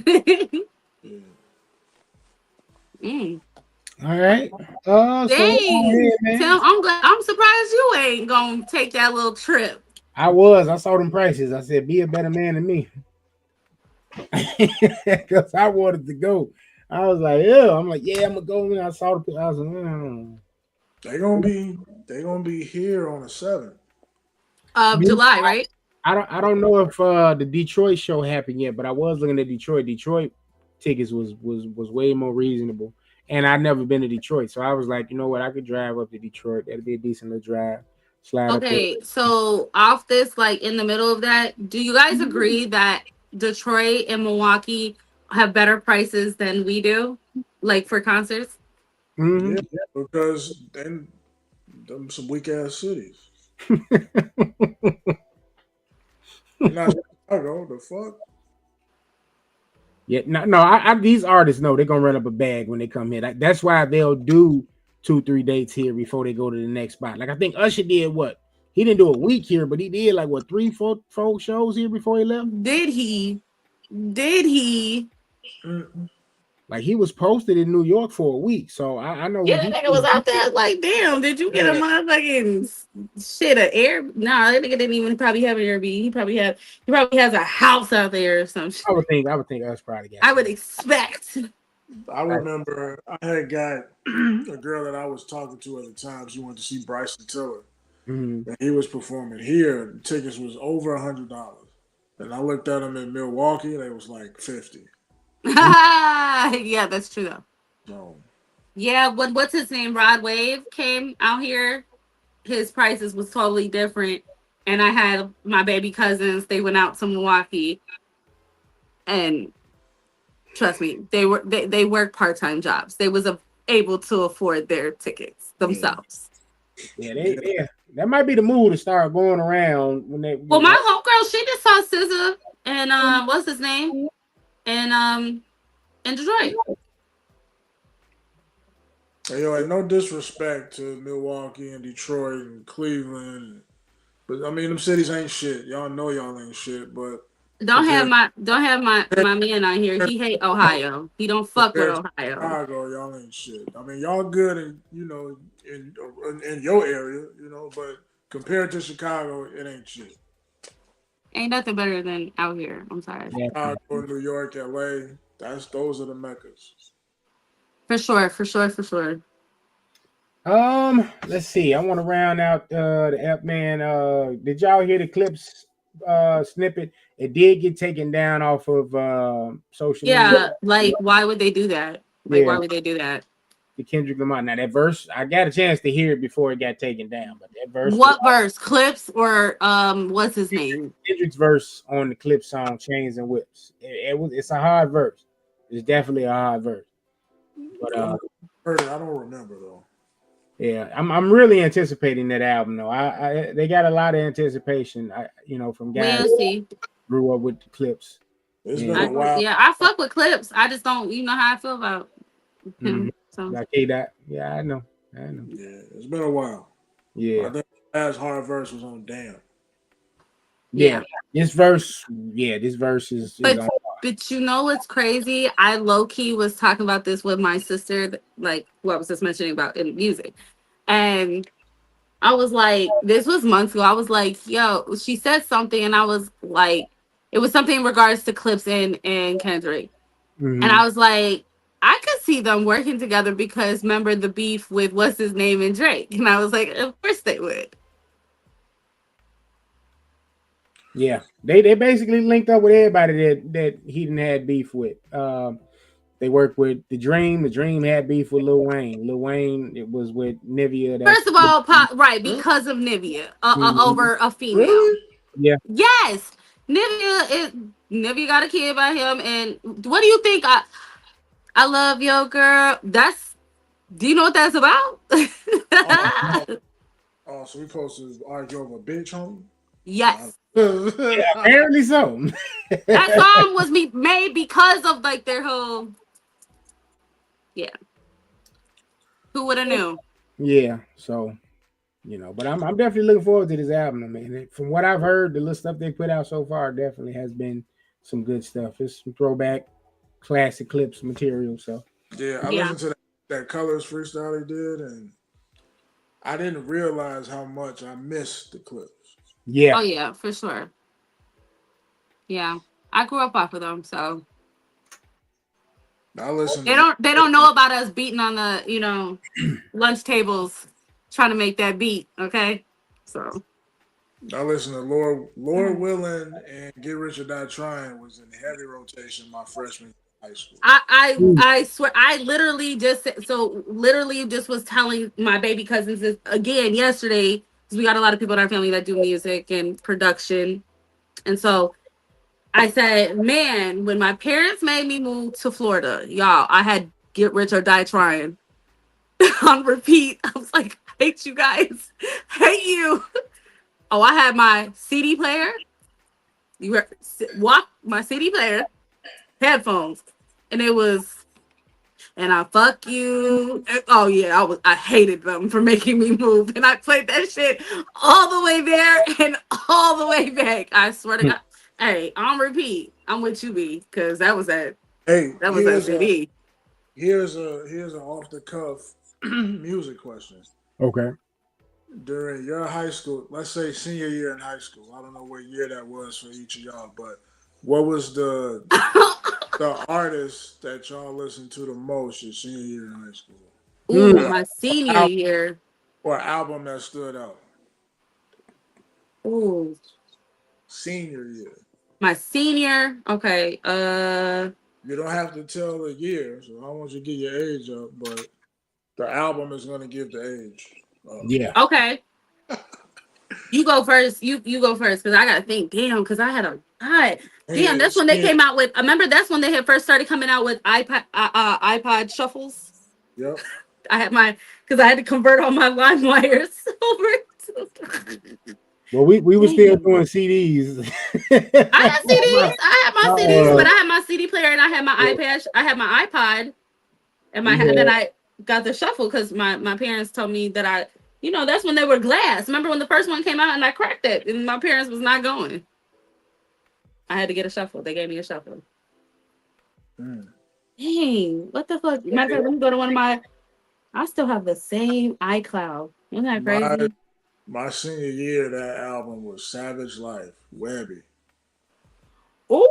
All right. Dang. I'm surprised you ain't gonna take that little trip. I saw them prices. I said, be a better man than me. Because I wanted to go. I was like, yeah. I'm like, yeah, I'm gonna go. And I saw the I was like, They're gonna be here on the 7th of July, right? I don't know if the Detroit show happened yet, but I was looking at Detroit. Detroit tickets was way more reasonable. And I've never been to Detroit. So I was like, you know what? I could drive up to Detroit. That'd be a decent little drive. Okay, so off this, like in the middle of that, do you guys agree that Detroit and Milwaukee have better prices than we do, like for concerts? Mm-hmm. Yeah, because then them some weak ass cities. Not Chicago, the fuck. Yeah, no. These artists know they're gonna run up a bag when they come here. That's why they'll do 2-3 dates here before they go to the next spot. Like I think Usher did He didn't do a week here, but he did like what 3, 4 shows here before he left. Did he? Did he? Like he was posted in New York for a week, so I know Yeah, that nigga was out there. Like, damn, did you get a motherfucking shit? An air? Nah, that nigga didn't even probably have an Airbnb. He probably has a house out there or some shit. I would think us probably got. I would expect. I remember I had got a girl that I was talking to at the time. She wanted to see Bryson Tiller, and he was performing here. The tickets was over $100, and I looked at him in Milwaukee. They was like 50. Yeah, that's true though. So, yeah, what's his name? Rod Wave came out here. His prices was totally different, and I had my baby cousins. They went out to Milwaukee, and trust me, they worked part-time jobs. They was able to afford their tickets themselves. Yeah, that might be the move to start going around when they. Well, my homegirl, she just saw SZA and what's his name, and in Detroit. hey, yo, no disrespect to Milwaukee and Detroit and Cleveland, but I mean them cities ain't shit. Y'all know y'all ain't shit, but Don't have my man on here. He hate Ohio. He don't fuck with Ohio. Chicago, y'all ain't shit. I mean, y'all good in in your area, but compared to Chicago, it ain't shit. Ain't nothing better than out here. I'm sorry. Chicago, New York, LA, those are the meccas. For sure. Let's see. I want to round out the app, man. Did y'all hear the Clips snippet? It did get taken down off of social media. Yeah, like why would they do that? Why would they do that? The Kendrick Lamar. Now that verse, I got a chance to hear it before it got taken down, but that verse. What verse? Clips or what's his name? Kendrick's verse on the Clip song "Chains and Whips." It's a hard verse. It's definitely a hard verse. But heard it. I don't remember though. Yeah, I'm really anticipating that album though. They got a lot of anticipation. From guys who grew up with the Clips. It's been a while. Yeah, I fuck with Clips. I just don't. You know how I feel about him. So. Like K-Dot. Yeah, I know. Yeah, it's been a while. Yeah. I think the last hard verse was on Damn. Yeah. This verse is But you know what's crazy? I low-key was talking about this with my sister, like what I was just mentioning about in music. And I was like, this was months ago. I was like, yo, she said something, and I was like, it was something in regards to Clips and Kendrick. And I was like, I could see them working together because remember the beef with what's his name and Drake. And I was like, of course they would. Yeah, they basically linked up with everybody that he didn't had beef with. They worked with The Dream. The Dream had beef with Lil Wayne. Lil Wayne, it was with Nivea. First of all, right, because of Nivea over a female. Really? Yeah. Yes, Nivea got a kid by him. And what do you think? I love your girl. Do you know what that's about? Oh, so we supposed to argue over a bitch, homie? Yes. Yeah, apparently so. That song was made because of like their whole. Yeah. Who would have knew? Yeah. So, but I'm definitely looking forward to this album, man. From what I've heard, the little stuff they put out so far definitely has been some good stuff. It's some throwback, classic Clips material. So. Yeah, I listened to that Colors freestyle he did, and I didn't realize how much I missed the Clips. Yeah. Oh yeah, for sure. Yeah, I grew up off of them, so I listen. They don't know about us beating on the lunch tables trying to make that beat. Okay, so I listen to Lord Willing and Get Rich or Die Trying was in heavy rotation my freshman high school. I swear I literally just was telling my baby cousins this again yesterday because we got a lot of people in our family that do music and production, and so I said, man, when my parents made me move to Florida, y'all, I had Get Rich or Die Trying on repeat. I was like, I hate you guys, hate you. Oh, I had my CD player. My CD player, headphones, and it was and I fuck you. Oh yeah, I hated them for making me move, and I played that shit all the way there and all the way back. I swear to God. Hey, on repeat. I'm with you, B, because that was that. Hey, That was that CD. here's an off the cuff music question. Okay. During your high school, let's say senior year in high school, I don't know what year that was for each of y'all, but what was the artist that y'all listened to the most your senior year in high school? Ooh, Mm. my senior year. Or album that stood out? Ooh, Senior year. my senior. Okay. You don't have to tell the year, so I don't want you to get your age up, but the album is going to give the age. Yeah. Okay. You go first. You go first because I gotta think. Damn, because I had a God. Damn, that's when they came out with. I remember that's when they had first started coming out with iPod shuffles. Yep. I had my because I had to convert all my line wires over. Well, we were still doing CDs. I had CDs. I had my CDs, but I had my CD player and I had my iPad. I had my iPod, and then I got the shuffle because my parents told me that that's when they were glass. Remember when the first one came out and I cracked it and my parents was not going. I had to get a shuffle. They gave me a shuffle. Dang, what the fuck? Matter of fact, let me go to one of my. I still have the same iCloud. Isn't that crazy? My senior year, that album was Savage Life, Webby. Ooh,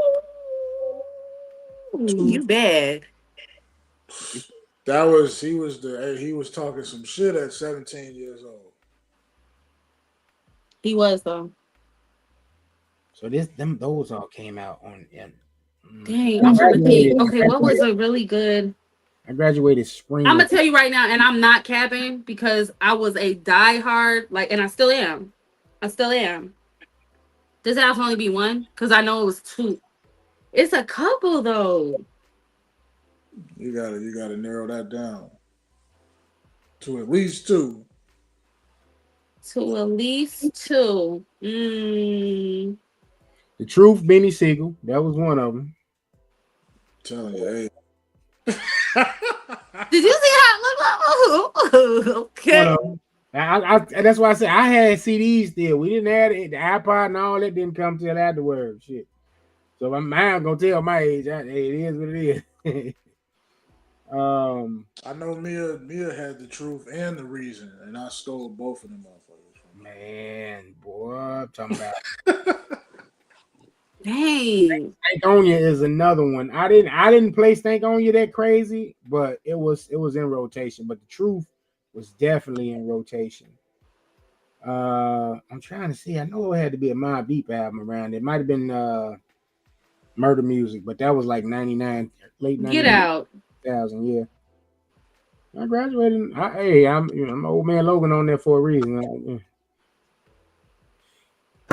you bad. He was talking some shit at 17 years old. He was though. So those all came out on. Dang, I'm trying to think. Okay, what was a really good? I graduated spring. I'm gonna tell you right now, and I'm not capping because I was a diehard, and I still am. Does it have to only be one? Because I know it was two. It's a couple though. You gotta narrow that down to at least two. The Truth, Benny Siegel. That was one of them. I'm telling you, hey. Did you see how it looked like? Okay. That's why I said I had CDs still. We didn't have the iPod and all that didn't come till afterwards. Shit. So I'm gonna tell my age. Hey, it is what it is. I know Mia had The Truth and The Reason, and I stole both of them motherfuckers. Man, boy, I'm talking about. Dang. Stank on You is another one. I didn't play Stank on You that crazy, but it was in rotation. But The Truth was definitely in rotation. I'm trying to see. I know it had to be a Mobb Deep album around. It might have been Murder Music, but that was like 99, late 99. Get out. 2000, yeah. I graduated. I'm old man Logan on there for a reason.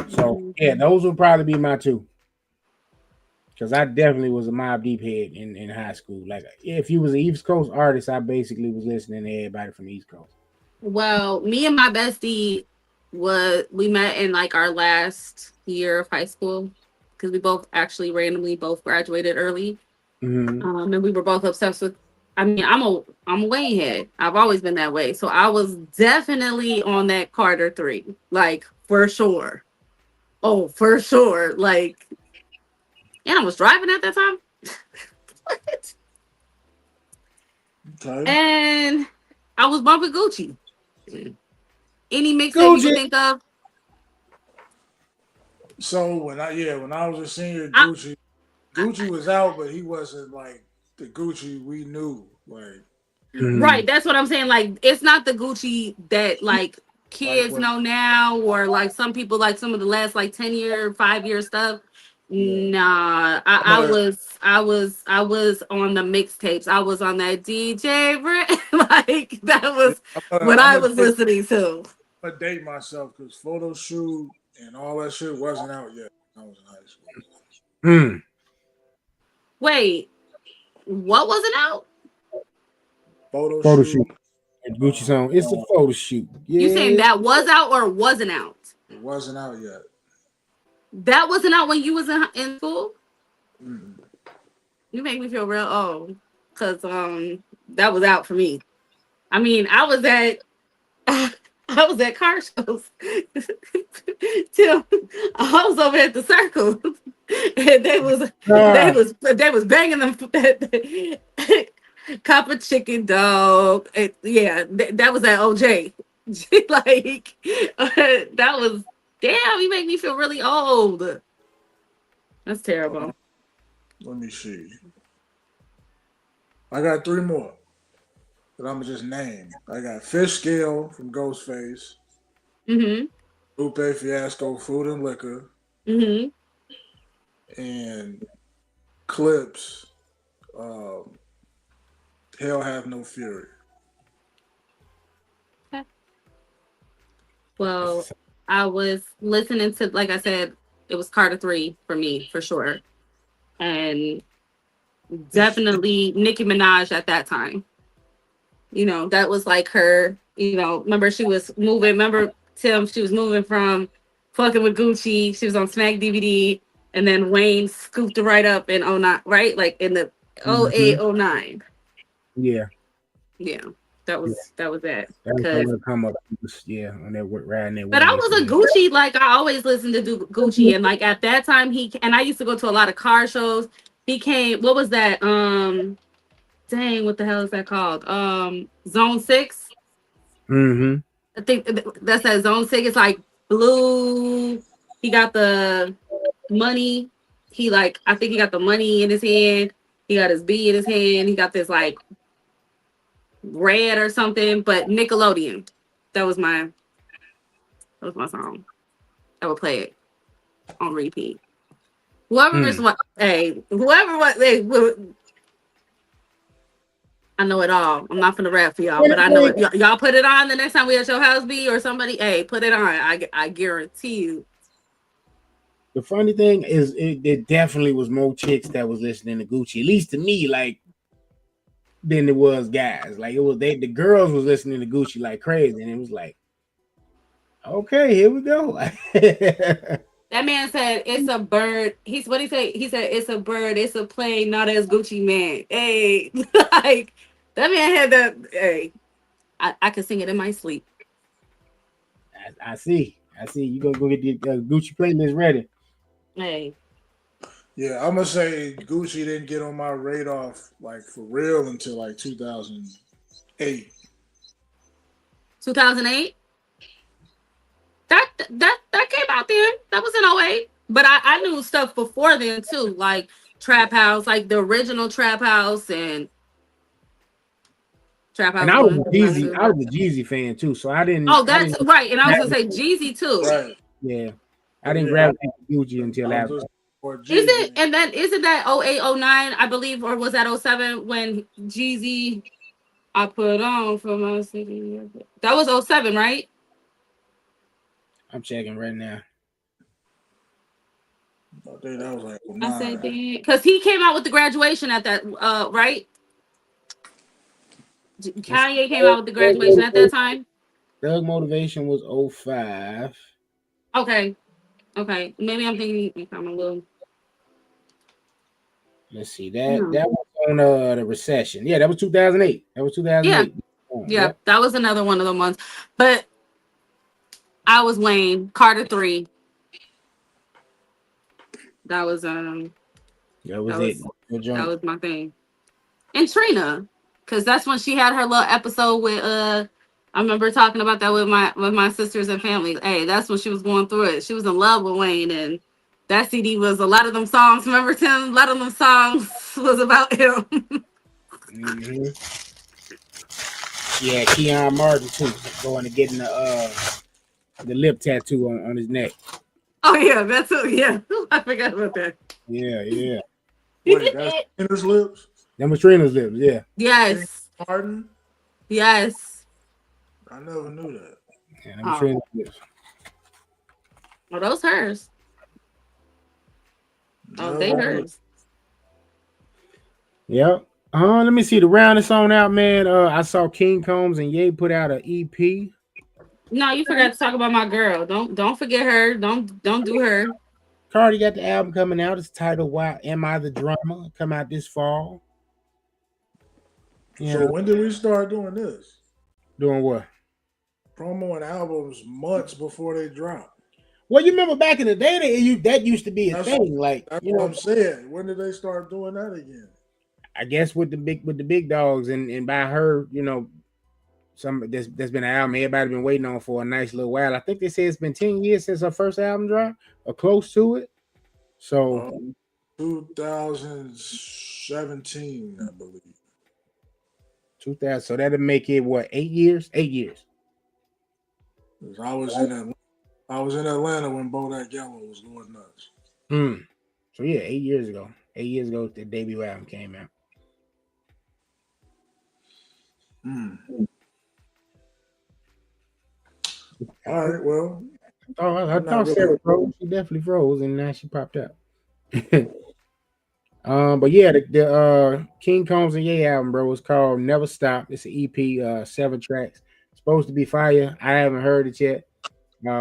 So yeah, those would probably be my two. Because I definitely was a Mobb Deep head in high school. Like if you was an East Coast artist, I basically was listening to everybody from the East Coast. Well, me and my bestie we met in like our last year of high school because we both actually randomly graduated early. Mm-hmm. And we were both obsessed with. I mean, I'm a Wayne head. I've always been that way. So I was definitely on that Carter 3, like for sure. Oh, for sure. Like, and I was driving at that time. What? Okay. And I was bumping Gucci. Any mixtape you can think of? So when I was a senior, Gucci was out, but he wasn't like the Gucci we knew. Like, right, that's what I'm saying. Like, it's not the Gucci that like kids know now, or like some people like some of the last like 10-year, 5-year stuff. Yeah. Nah, I was on the mixtapes. I was on that DJ like that was what I was listening to. I date myself because Photo Shoot and all that shit wasn't out yet when I was in high school. Wait, what wasn't out? Photo shoot. Gucci song. It's a photo shoot. Yeah. You saying that was out or wasn't out? It wasn't out yet. That wasn't out when you was in school? Mm-hmm. You make me feel real old. Because that was out for me. I mean, I was at car shows. Till I was over at the Circle, and they was banging them cup of chicken dog. And, yeah, that was at OJ. Like that was damn. You make me feel really old. That's terrible. Let me see. I got 3 more that I'm gonna just name. I got Fish Scale from Ghostface. Mm-hmm. Lupe Fiasco, Food and Liquor. Mm-hmm. And Clips. Hell Have No Fury. Okay. Well, I was listening to, like I said, it was Carter 3 for me, for sure. And definitely Nicki Minaj at that time. You know, that was like her, you know, remember she was moving, remember Tim, she was moving from Fucking with Gucci, she was on Smack DVD, and then Wayne scooped her right up in 09, right? Like in the 08, 09. Yeah. Yeah. That was that. That was come up, yeah, on that riding that. But I was a Gucci, like I always listened to Gucci, and like at that time and I used to go to a lot of car shows. He came, what was that? Dang, what the hell is that called? Zone 6. Mm-hmm. I think that's that Zone 6. It's like blue. He got the money. I think he got the money in his hand. He got his B in his hand. He got this like red or something, but Nickelodeon. That was my song. I would play it on repeat. Whoever I know it all. I'm not gonna rap for y'all, but I know it. Y'all put it on the next time we at your house, B, or somebody. Hey, put it on. I guarantee you. The funny thing is, there definitely was more chicks that was listening to Gucci, at least to me, like, than it was guys. Like, it was the girls was listening to Gucci like crazy, and it was like, okay, here we go. That man said it's a bird. What he said? He said it's a bird, it's a plane, not as Gucci Man. Hey, like that man had that. Hey, I could sing it in my sleep. I see. You gonna go get the Gucci playlist ready. Hey. Yeah, I'm gonna say Gucci didn't get on my radar like for real until like 2008. 2008. That came out then. That was in 08. But I knew stuff before then too, like Trap House, like the original Trap House and Trap House. And I was a Jeezy fan too, so I didn't. Oh, that's right. And I was gonna say Jeezy too. Right. Yeah, I didn't gravitate to Gucci until after. Isn't that 08, 09, I believe, or was that 07 when Jeezy I put on for my city? That was 07, right? I'm checking right now. I think that was like 09. I said because he came out with the Graduation at that right? Kanye came out with the Graduation at that time. Thug Motivation was 05. Okay. Maybe I'm thinking I'm a little. Let's see that was on the recession. Yeah, that was 2008. Yeah, that was another one of the ones. But I was Wayne. Carter 3. That was That was my thing. And Trina, because that's when she had her little episode with I remember talking about that with my sisters and family. Hey, that's when she was going through it. She was in love with Wayne, and that CD was a lot of them songs. Remember, Tim? A lot of them songs was about him. Mm-hmm. Yeah, Keon Martin too, going to getting the lip tattoo on his neck. Oh yeah, that's yeah. I forgot about that. Yeah. Wait, that's Trina's lips? That was Trina's lips, yeah. Yes. Martin? Yes. I never knew that. Yeah, that was Trina's lips. Are those hers? Oh, they hers. Yep. Let me see the round is on out, man. I saw King Combs and Ye put out an EP. No, you forgot to talk about my girl. Don't forget her. Don't do her. CARDI got the album coming out. It's titled "Why Am I the Drummer?" Come out this fall. Yeah. So when did we start doing this? Doing what? Promo and albums months before they drop. Well, you remember back in the day that used to be a That's, thing. Like, that's you what know, I'm saying. When did they start doing that again? I guess with the big dogs and by her, you know, there's been an album everybody been waiting on for a nice little while. I think they say it's been 10 years since her first album dropped or close to it. So 2017, I believe. 2000. So that'll make it what, 8 years? 8 years. I was in Atlanta when BlvdAve Yellow was going nuts. So yeah, 8 years ago. 8 years ago, the debut album came out. All right, well. I thought Sarah froze. She definitely froze, and now she popped up. But yeah, the King Combs and Ye album, bro, was called Never Stop. It's an EP, 7 tracks. It's supposed to be fire. I haven't heard it yet.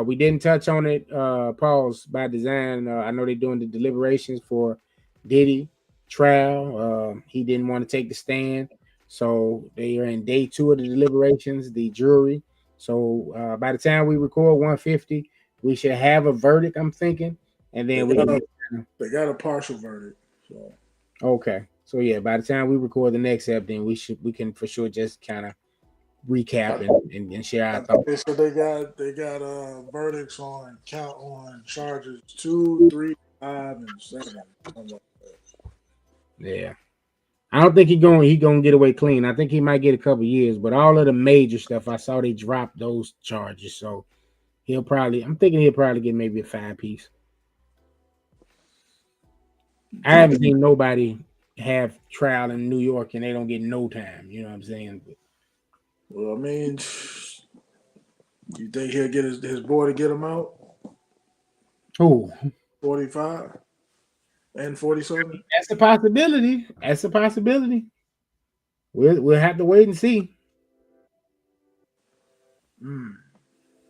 We didn't touch on it. Pause by design. I know they're doing the deliberations for Diddy trial. He didn't want to take the stand, so they are in day 2 of the deliberations. The jury. So by the time we record 150, we should have a verdict. I'm thinking, and then they got a partial verdict. So okay, so yeah, by the time we record the next ep, then we can for sure just kind of recap and share our thoughts. So they got verdicts on charges 2, 3, 5, and 7. Yeah, I don't think he gonna get away clean. I think he might get a couple years, but all of the major stuff I saw they dropped those charges, so I'm thinking he'll probably get maybe a 5-piece. I haven't seen nobody have trial in New York and they don't get no time. You know what I'm saying? Well, I mean, you think he'll get his boy to get him out? Who? 45 and 47? That's a possibility. We'll have to wait and see.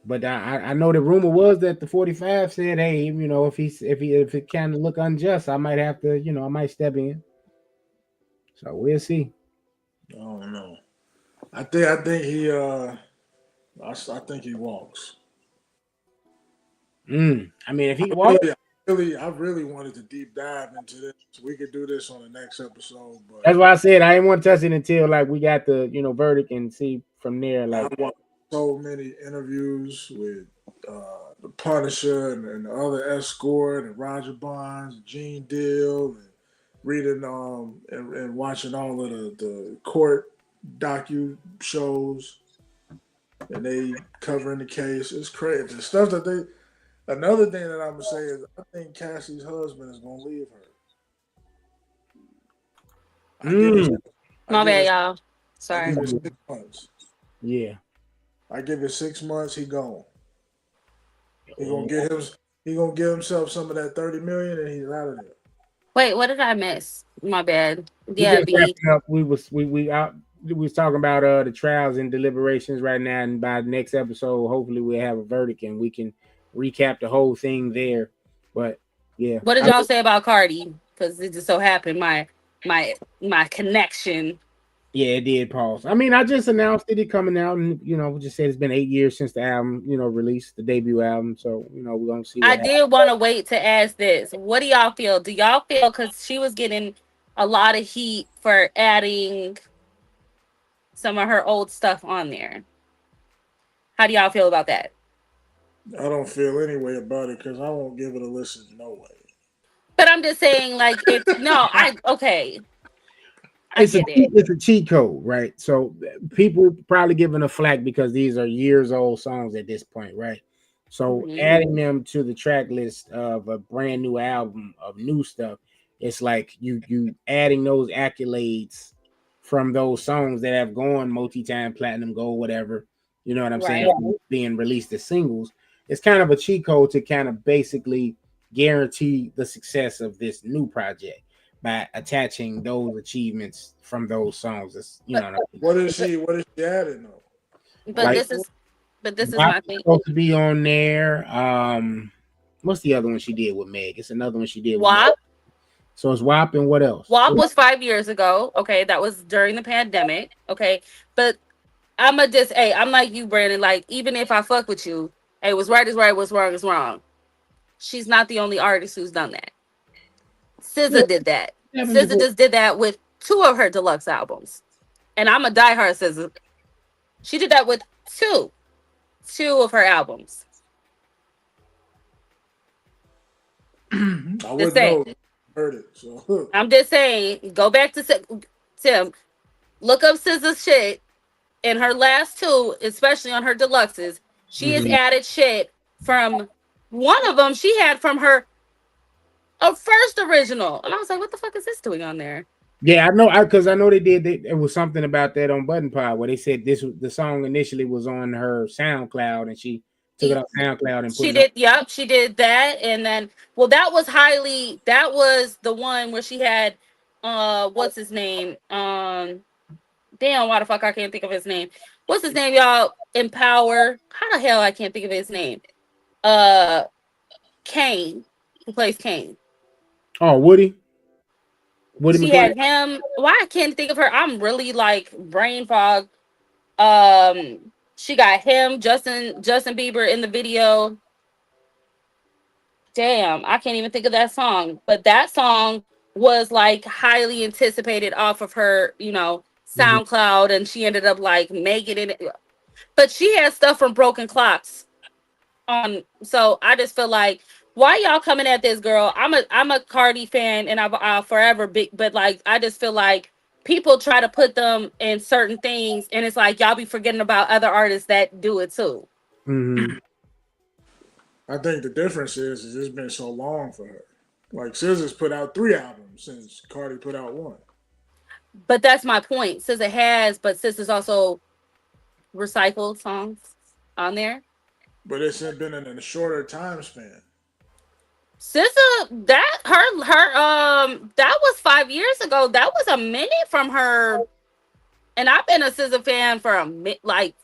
But I know the rumor was that the 45 said, hey, you know, if it kind of look unjust, I might have to, you know, I might step in. So we'll see. I don't know. I think he walks. I mean, if he walks, I really wanted to deep dive into this. We could do this on the next episode, but that's why I said I didn't want to touch it until like we got the, you know, verdict and see from there. Like, I watched so many interviews with the Punisher and the other Escort and Roger Bonds, Gene Deal, and reading and watching all of the court docu shows, and they covering the case. It's crazy. The stuff that another thing that I'm gonna say is I think Cassie's husband is gonna leave her. My bad, y'all. Sorry. I give it 6 months. Yeah. I give it 6 months. He gone. He gonna get himself some of that $30 million, and he's out of there. Wait, what did I miss? My bad. Yeah, we was talking about the trials and deliberations right now, and by the next episode, hopefully we'll have a verdict and we can recap the whole thing there. But yeah, what did y'all say about CARDI? Because it just so happened my connection. Yeah, it did pause. I mean, I just announced it coming out, and you know, we just said it's been 8 years since the album, you know, released, the debut album. So you know, we're gonna see. I did want to wait to ask this. What do y'all feel? Do y'all feel, because she was getting a lot of heat for adding some of her old stuff on there? How do y'all feel about that? I don't feel any way about it because I won't give it a listen no way. But I'm just saying, like, it's a cheat code, right? So people probably giving a flack because these are years old songs at this point, right? So adding them to the track list of a brand new album of new stuff, it's like you adding those accolades from those songs that have gone multi-time platinum, gold, whatever, you know what I'm saying, being released as singles. It's kind of a cheat code to kind of basically guarantee the success of this new project by attaching those achievements from those songs. It's, you know, what is she adding though? But like, this is my thing. Supposed to be on there. What's the other one she did with Meg? It's another one she did with WAP. So it's WAP and what else? WAP was 5 years ago. Okay, that was during the pandemic. Okay, but I'm like you, Brandon. Like, even if I fuck with you, hey, what's right is right, what's wrong is wrong. She's not the only artist who's done that. Yeah, SZA did that. happened SZA before. just did that with 2 of her deluxe albums. And I'm a diehard SZA. She did that with two of her albums. I Just wouldn't saying. know. Heard it. So I'm just saying, go back to Tim, look up SZA's shit in her last 2, especially on her deluxes. She has added shit from one of them she had from her first original. And I was like, what the fuck is this doing on there? Yeah, I know. Because I know they did. It was something about that on Button Pod where they said the song initially was on her SoundCloud and she took it off SoundCloud and put She it did, yep, she did that. And then, well, that was the one where she had, what's his name? Damn, why the fuck I can't think of his name? What's his name, y'all? Empower. How the hell I can't think of his name? Kane, who plays Kane. Oh, Woody She McClay. had him. Why I can't think of her? I'm really like brain fog. She got him, Justin Bieber in the video. Damn, I can't even think of that song. But that song was like highly anticipated off of her, SoundCloud, and she ended up like making it. But she had stuff from Broken Clocks on. So I just feel like, why y'all coming at this girl? I'm a CARDI fan, and I'll forever be. But like, I just feel like people try to put them in certain things, and it's like y'all be forgetting about other artists that do it too. Mm-hmm. I think the difference is it's been so long for her. Like SZA's put out 3 albums since Cardi put out 1. But that's my point. SZA has, but SZA's also recycled songs on there. But it's been in a shorter time span. SZA, that was 5 years ago. That was a minute from her, and I've been a SZA fan for like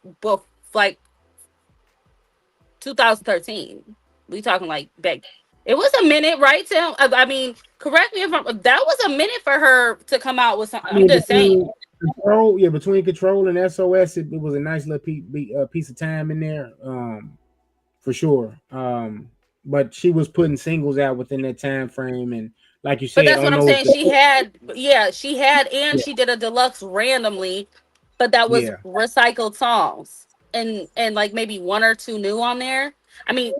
2013. We talking like back. It was a minute, right, Tim? I mean, correct me if I'm. That was a minute for her to come out with something. I'm just saying. Between Control and SOS, it was a nice little piece of time in there, for sure. But she was putting singles out within that time frame, and like you said, but that's what I'm saying. She had, and she did a deluxe randomly, but that was recycled songs, and like maybe 1 or 2 new on there. I mean,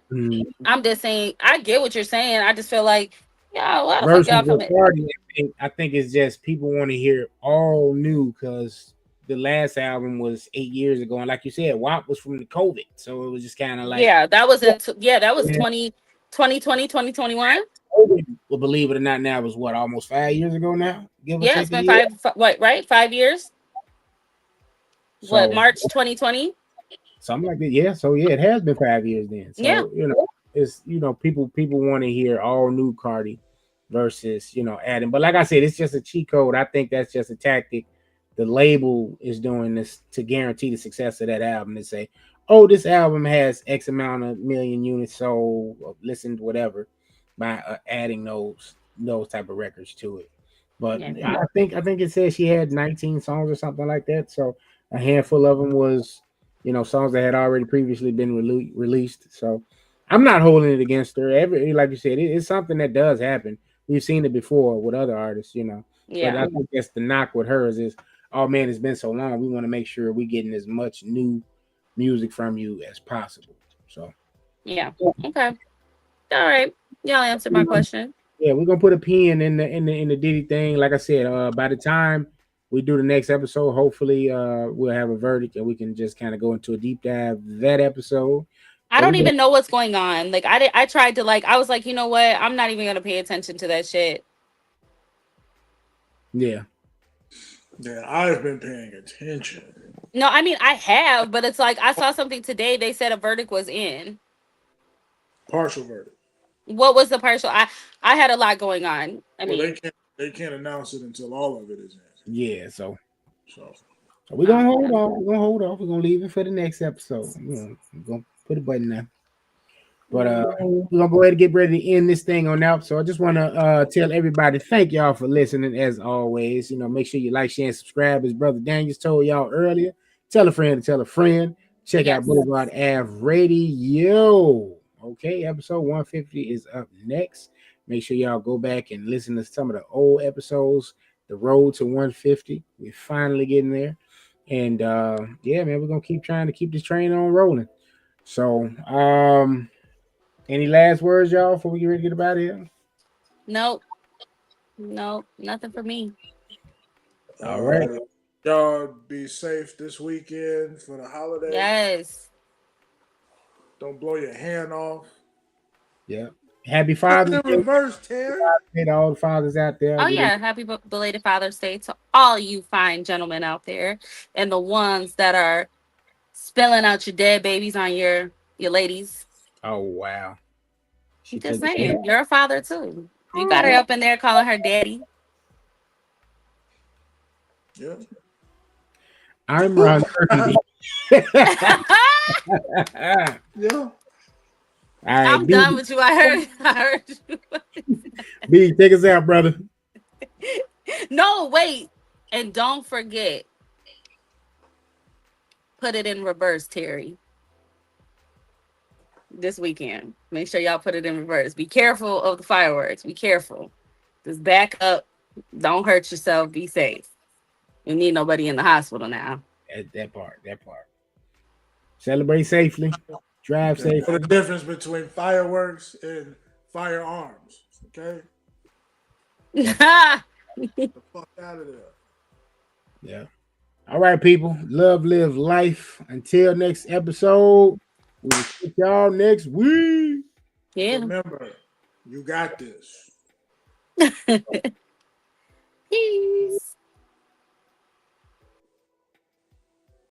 I'm just saying, I get what you're saying. I just feel like, yeah, why the fuck y'all coming? I think it's just people want to hear all new because the last album was 8 years ago, and like you said, WAP was from the COVID, so it was just kind of like, that was 2020, 2021. Well, believe it or not, now was what, almost 5 years ago now? It's been 5 years? So, what, March 2020? Something like that. Yeah. So it has been 5 years then. So it's people want to hear all new Cardi versus adding. But like I said, it's just a cheat code. I think that's just a tactic. The label is doing this to guarantee the success of that album. To say, oh, this album has X amount of million units sold, or listened, whatever, by adding those type of records to it. But I think it says she had 19 songs or something like that. So a handful of them was songs that had already previously been released. So I'm not holding it against her. Like you said, it's something that does happen. We've seen it before with other artists, But I think that's the knock with hers is, oh man, it's been so long. We want to make sure we're getting as much new music from you as possible. So okay, all right, y'all answered my question. Yeah, we're gonna put a pin in the Diddy thing. Like I said, by the time we do the next episode, hopefully we'll have a verdict and we can just kind of go into a deep dive that episode. I don't even know what's going on. Like I tried to I was like, you know what? I'm not even gonna pay attention to that shit. Yeah, I've been paying attention. No, I mean I have, but it's like I saw something today. They said a verdict was in. Partial verdict. What was the partial? I had a lot going on. I mean, they can't announce it until all of it is in. Yeah, so we're gonna hold on. We're gonna leave it for the next episode. We're gonna put a button there. But we're gonna go ahead and get ready to end this thing on out. So I just want to tell everybody thank y'all for listening as always. Make sure you like, share, and subscribe. As Brother Daniels told y'all earlier, tell a friend to tell a friend. Check out BlvdAve Radio. Okay, episode 150 is up next. Make sure y'all go back and listen to some of the old episodes. The road to 150. We're finally getting there. And yeah, man, we're gonna keep trying to keep this train on rolling. So any last words, y'all, before we get ready to get about here? Nope, nothing for me. All right. Y'all be safe this weekend for the holiday. Yes. Don't blow your hand off. Yeah. Happy Father's Day. Reverse, Terry. To all the fathers out there. Oh, yeah. Happy belated Father's Day to all you fine gentlemen out there and the ones that are spilling out your dead babies on your ladies. Oh, wow. Just saying, you're a father, too. You got her up in there calling her daddy. Yeah. I'm Ron Turkey. Yeah. All right, I'm done with you. I heard you. B, take us out, brother. No, wait. And don't forget, put it in reverse, Terry. This weekend. Make sure y'all put it in reverse. Be careful of the fireworks. Be careful. Just back up. Don't hurt yourself. Be safe. You need nobody in the hospital now. That part. Celebrate safely. Drive safely. For the difference between fireworks and firearms. Okay? Get the fuck out of there. Yeah. All right, people. Love, live life. Until next episode, we'll see y'all next week. Yeah. Remember, you got this. Peace.